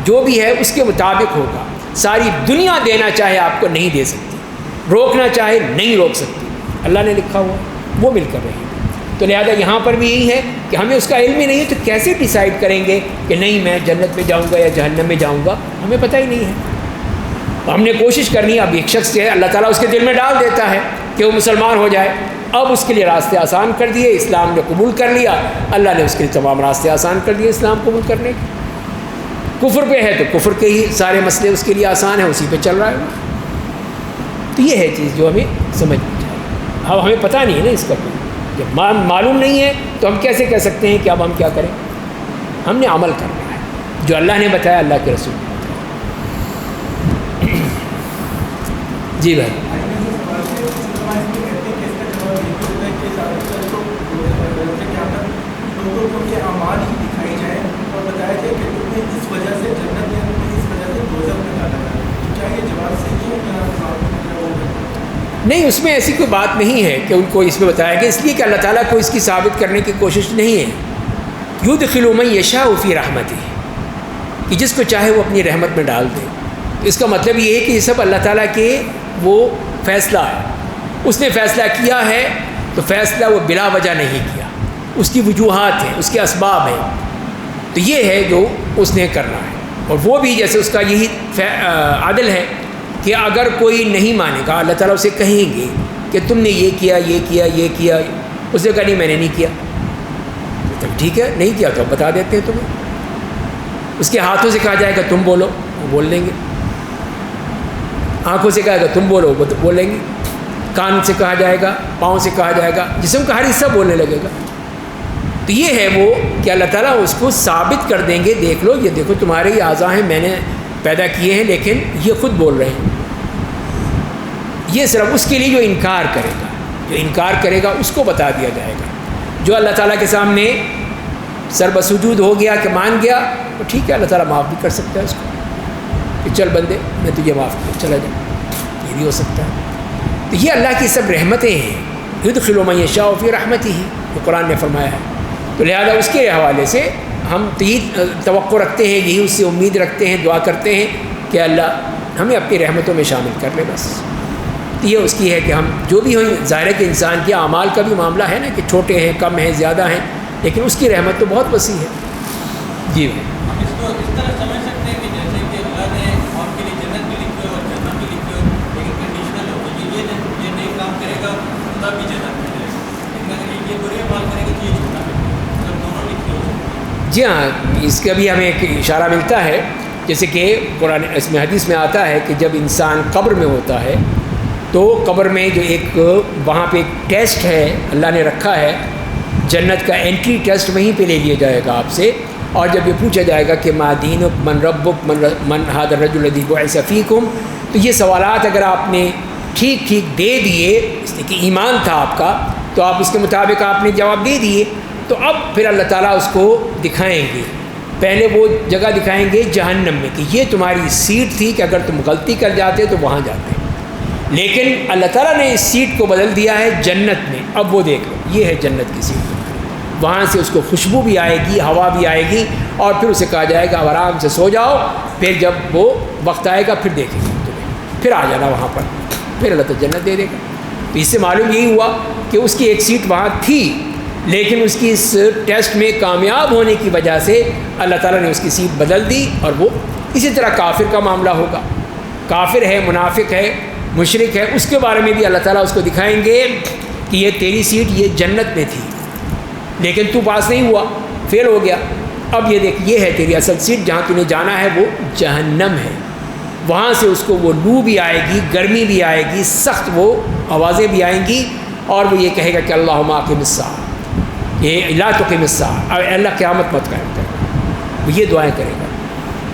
جو بھی ہے اس کے مطابق ہوگا. ساری دنیا دینا چاہے آپ کو نہیں دے سکتی، روکنا چاہے نہیں روک سکتی. اللہ نے لکھا ہوا وہ مل کر رہی ہے. تو لہذا یہاں پر بھی یہی ہے کہ ہمیں اس کا علم ہی نہیں ہے، تو کیسے ڈیسائیڈ کریں گے کہ نہیں میں جنت میں جاؤں گا یا جہنم میں جاؤں گا؟ ہمیں پتہ ہی نہیں ہے. ہم نے کوشش کرنی ہے. اب ایک شخص جو ہے اللہ تعالیٰ اس کے دل میں ڈال دیتا ہے کہ وہ مسلمان ہو جائے. اب اس کے لیے راستے آسان کر دیے، اسلام نے قبول کر لیا، اللہ نے اس کے لیے تمام راستے آسان کر دیے اسلام قبول کرنے کے. کفر پہ ہے تو کفر کے ہی سارے مسئلے اس کے لیے آسان ہیں، اسی پہ چل رہا ہے. تو یہ ہے چیز جو ہمیں سمجھنی چاہیے. اب ہمیں پتہ نہیں ہے نا اس کا کوئی، جب معلوم نہیں ہے تو ہم کیسے کہہ سکتے ہیں کہ اب ہم کیا کریں؟ ہم نے عمل کرنا ہے جو اللہ نے بتایا، اللہ کے رسول نے بتایا. جی بھائی. نہیں، اس میں ایسی کوئی بات نہیں ہے کہ ان کو اس میں بتایا گیا، اس لیے کہ اللہ تعالیٰ کو اس کی ثابت کرنے کی کوشش نہیں ہے. یدخل من یشاء فی رحمتہ، کہ جس کو چاہے وہ اپنی رحمت میں ڈال دے. اس کا مطلب یہ ہے کہ یہ سب اللہ تعالیٰ کے وہ فیصلہ ہے. اس نے فیصلہ کیا ہے تو فیصلہ وہ بلا وجہ نہیں کیا، اس کی وجوہات ہیں، اس کے اسباب ہیں. تو یہ ہے جو اس نے کرنا ہے. اور وہ بھی جیسے اس کا یہی عدل ہے کہ اگر کوئی نہیں مانے گا، اللہ تعالیٰ اسے کہیں گے کہ تم نے یہ کیا یہ کیا یہ کیا، اس نے کہا نہیں میں نے نہیں کیا، تو ٹھیک ہے نہیں کیا تو بتا دیتے ہیں تمہیں. اس کے ہاتھوں سے کہا جائے گا تم بولو، وہ بول لیں گے. آنکھوں سے کہا گا تم بولو، وہ بولیں گے. کان سے کہا جائے گا، پاؤں سے کہا جائے گا، جسم کا ہر حصہ بولنے لگے گا. تو یہ ہے وہ کہ اللہ تعالیٰ اس کو ثابت کر دیں گے، دیکھ لو یہ دیکھو تمہارے یہ اعضاء ہیں، میں نے پیدا کیے ہیں، لیکن یہ خود بول رہے ہیں. یہ صرف اس کے لیے جو انکار کرے گا اس کو بتا دیا جائے گا. جو اللہ تعالیٰ کے سامنے سر بسجود ہو گیا کہ مان گیا تو ٹھیک ہے، اللہ تعالیٰ معاف بھی کر سکتا ہے اس کو کہ چل بندے میں تجھے معاف کیا، چلا جا، یہ بھی ہو سکتا ہے. تو یہ اللہ کی سب رحمتیں ہیں. یدخل من یشاء فی رحمتہ، جو قرآن نے فرمایا ہے. تو لہذا اس کے حوالے سے ہم توقع رکھتے ہیں، یہی اس سے امید رکھتے ہیں، دعا کرتے ہیں کہ اللہ ہمیں اپنی رحمتوں میں شامل کر لے. بس یہ اس کی ہے کہ ہم جو بھی ہوئیں، ظاہر ہے کہ انسان کے اعمال کا بھی معاملہ ہے نا، کہ چھوٹے ہیں، کم ہیں، زیادہ ہیں، لیکن اس کی رحمت تو بہت وسیع ہے. جی
ہم اس کو اس طرح سمجھ سکتے ہیں کہ جیسے کہ اللہ نے آپ کے لیے جنت بھی لکھی ہو اور جہنم بھی لکھی ہو، لیکن کنڈیشنل ہو کہ یہ نیک کام کرے گا تب بھی جنت میں جائے گا، لیکن اگر یہ برے اعمال کرے گا تو یہ جہنم میں جائے گا. مطلب دونوں لکھی ہو.
جی ہاں، اس کا بھی ہمیں ایک اشارہ ملتا ہے، جیسے کہ قرآن اس میں حدیث میں آتا ہے کہ جب انسان قبر میں ہوتا ہے تو قبر میں جو ایک وہاں پہ ایک ٹیسٹ ہے اللہ نے رکھا ہے جنت کا انٹری ٹیسٹ وہیں پہ لے لیا جائے گا آپ سے، اور جب یہ پوچھا جائے گا کہ ما دینک، من ربک، من ھذا الرجل الذی بعث فیکم، تو یہ سوالات اگر آپ نے ٹھیک ٹھیک دے دیے، اس لیے کہ ایمان تھا آپ کا، تو آپ اس کے مطابق آپ نے جواب دے دیے، تو اب پھر اللہ تعالیٰ اس کو دکھائیں گے. پہلے وہ جگہ دکھائیں گے جہنم میں کہ یہ تمہاری سیٹ تھی کہ اگر تم غلطی کر جاتے تو وہاں جاتے، لیکن اللہ تعالیٰ نے اس سیٹ کو بدل دیا ہے جنت میں. اب وہ دیکھ لو، یہ ہے جنت کی سیٹ، وہاں سے اس کو خوشبو بھی آئے گی، ہوا بھی آئے گی، اور پھر اسے کہا جائے گا اب آرام سے سو جاؤ، پھر جب وہ وقت آئے گا پھر دیکھیں گے تمہیں، پھر آ جانا وہاں پر، پھر اللہ تعالیٰ جنت دے دے گا. تو اس سے معلوم یہی ہوا کہ اس کی ایک سیٹ وہاں تھی، لیکن اس کی اس ٹیسٹ میں کامیاب ہونے کی وجہ سے اللہ تعالیٰ نے اس کی سیٹ بدل دی. اور وہ اسی طرح کافر کا معاملہ ہوگا، کافر ہے، منافق ہے، مشرک ہے، اس کے بارے میں بھی اللہ تعالیٰ اس کو دکھائیں گے کہ یہ تیری سیٹ یہ جنت میں تھی، لیکن تو پاس نہیں ہوا، فیل ہو گیا، اب یہ دیکھ یہ ہے تیری اصل سیٹ، جہاں تمہیں جانا ہے وہ جہنم ہے. وہاں سے اس کو وہ لو بھی آئے گی، گرمی بھی آئے گی، سخت وہ آوازیں بھی آئیں گی، اور وہ یہ کہے گا کہ اللہم اقم الساعۃ، یہ لا تقم الساعۃ، اللہ قیامت مت قائم کر، وہ یہ دعائیں کرے گا.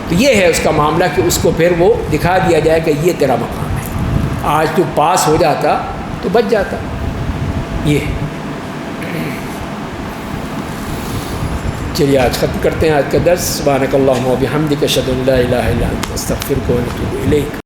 تو یہ ہے اس کا معاملہ کہ اس کو پھر وہ دکھا دیا جائے کہ یہ تیرا مقام ہے، آج تو پاس ہو جاتا تو بچ جاتا. یہ چلیے آج ختم کرتے ہیں آج کا درس. سبحانک اللہم و بحمدک، اشہد ان لا الہ الا انت، استغفرک و اتوب الیک.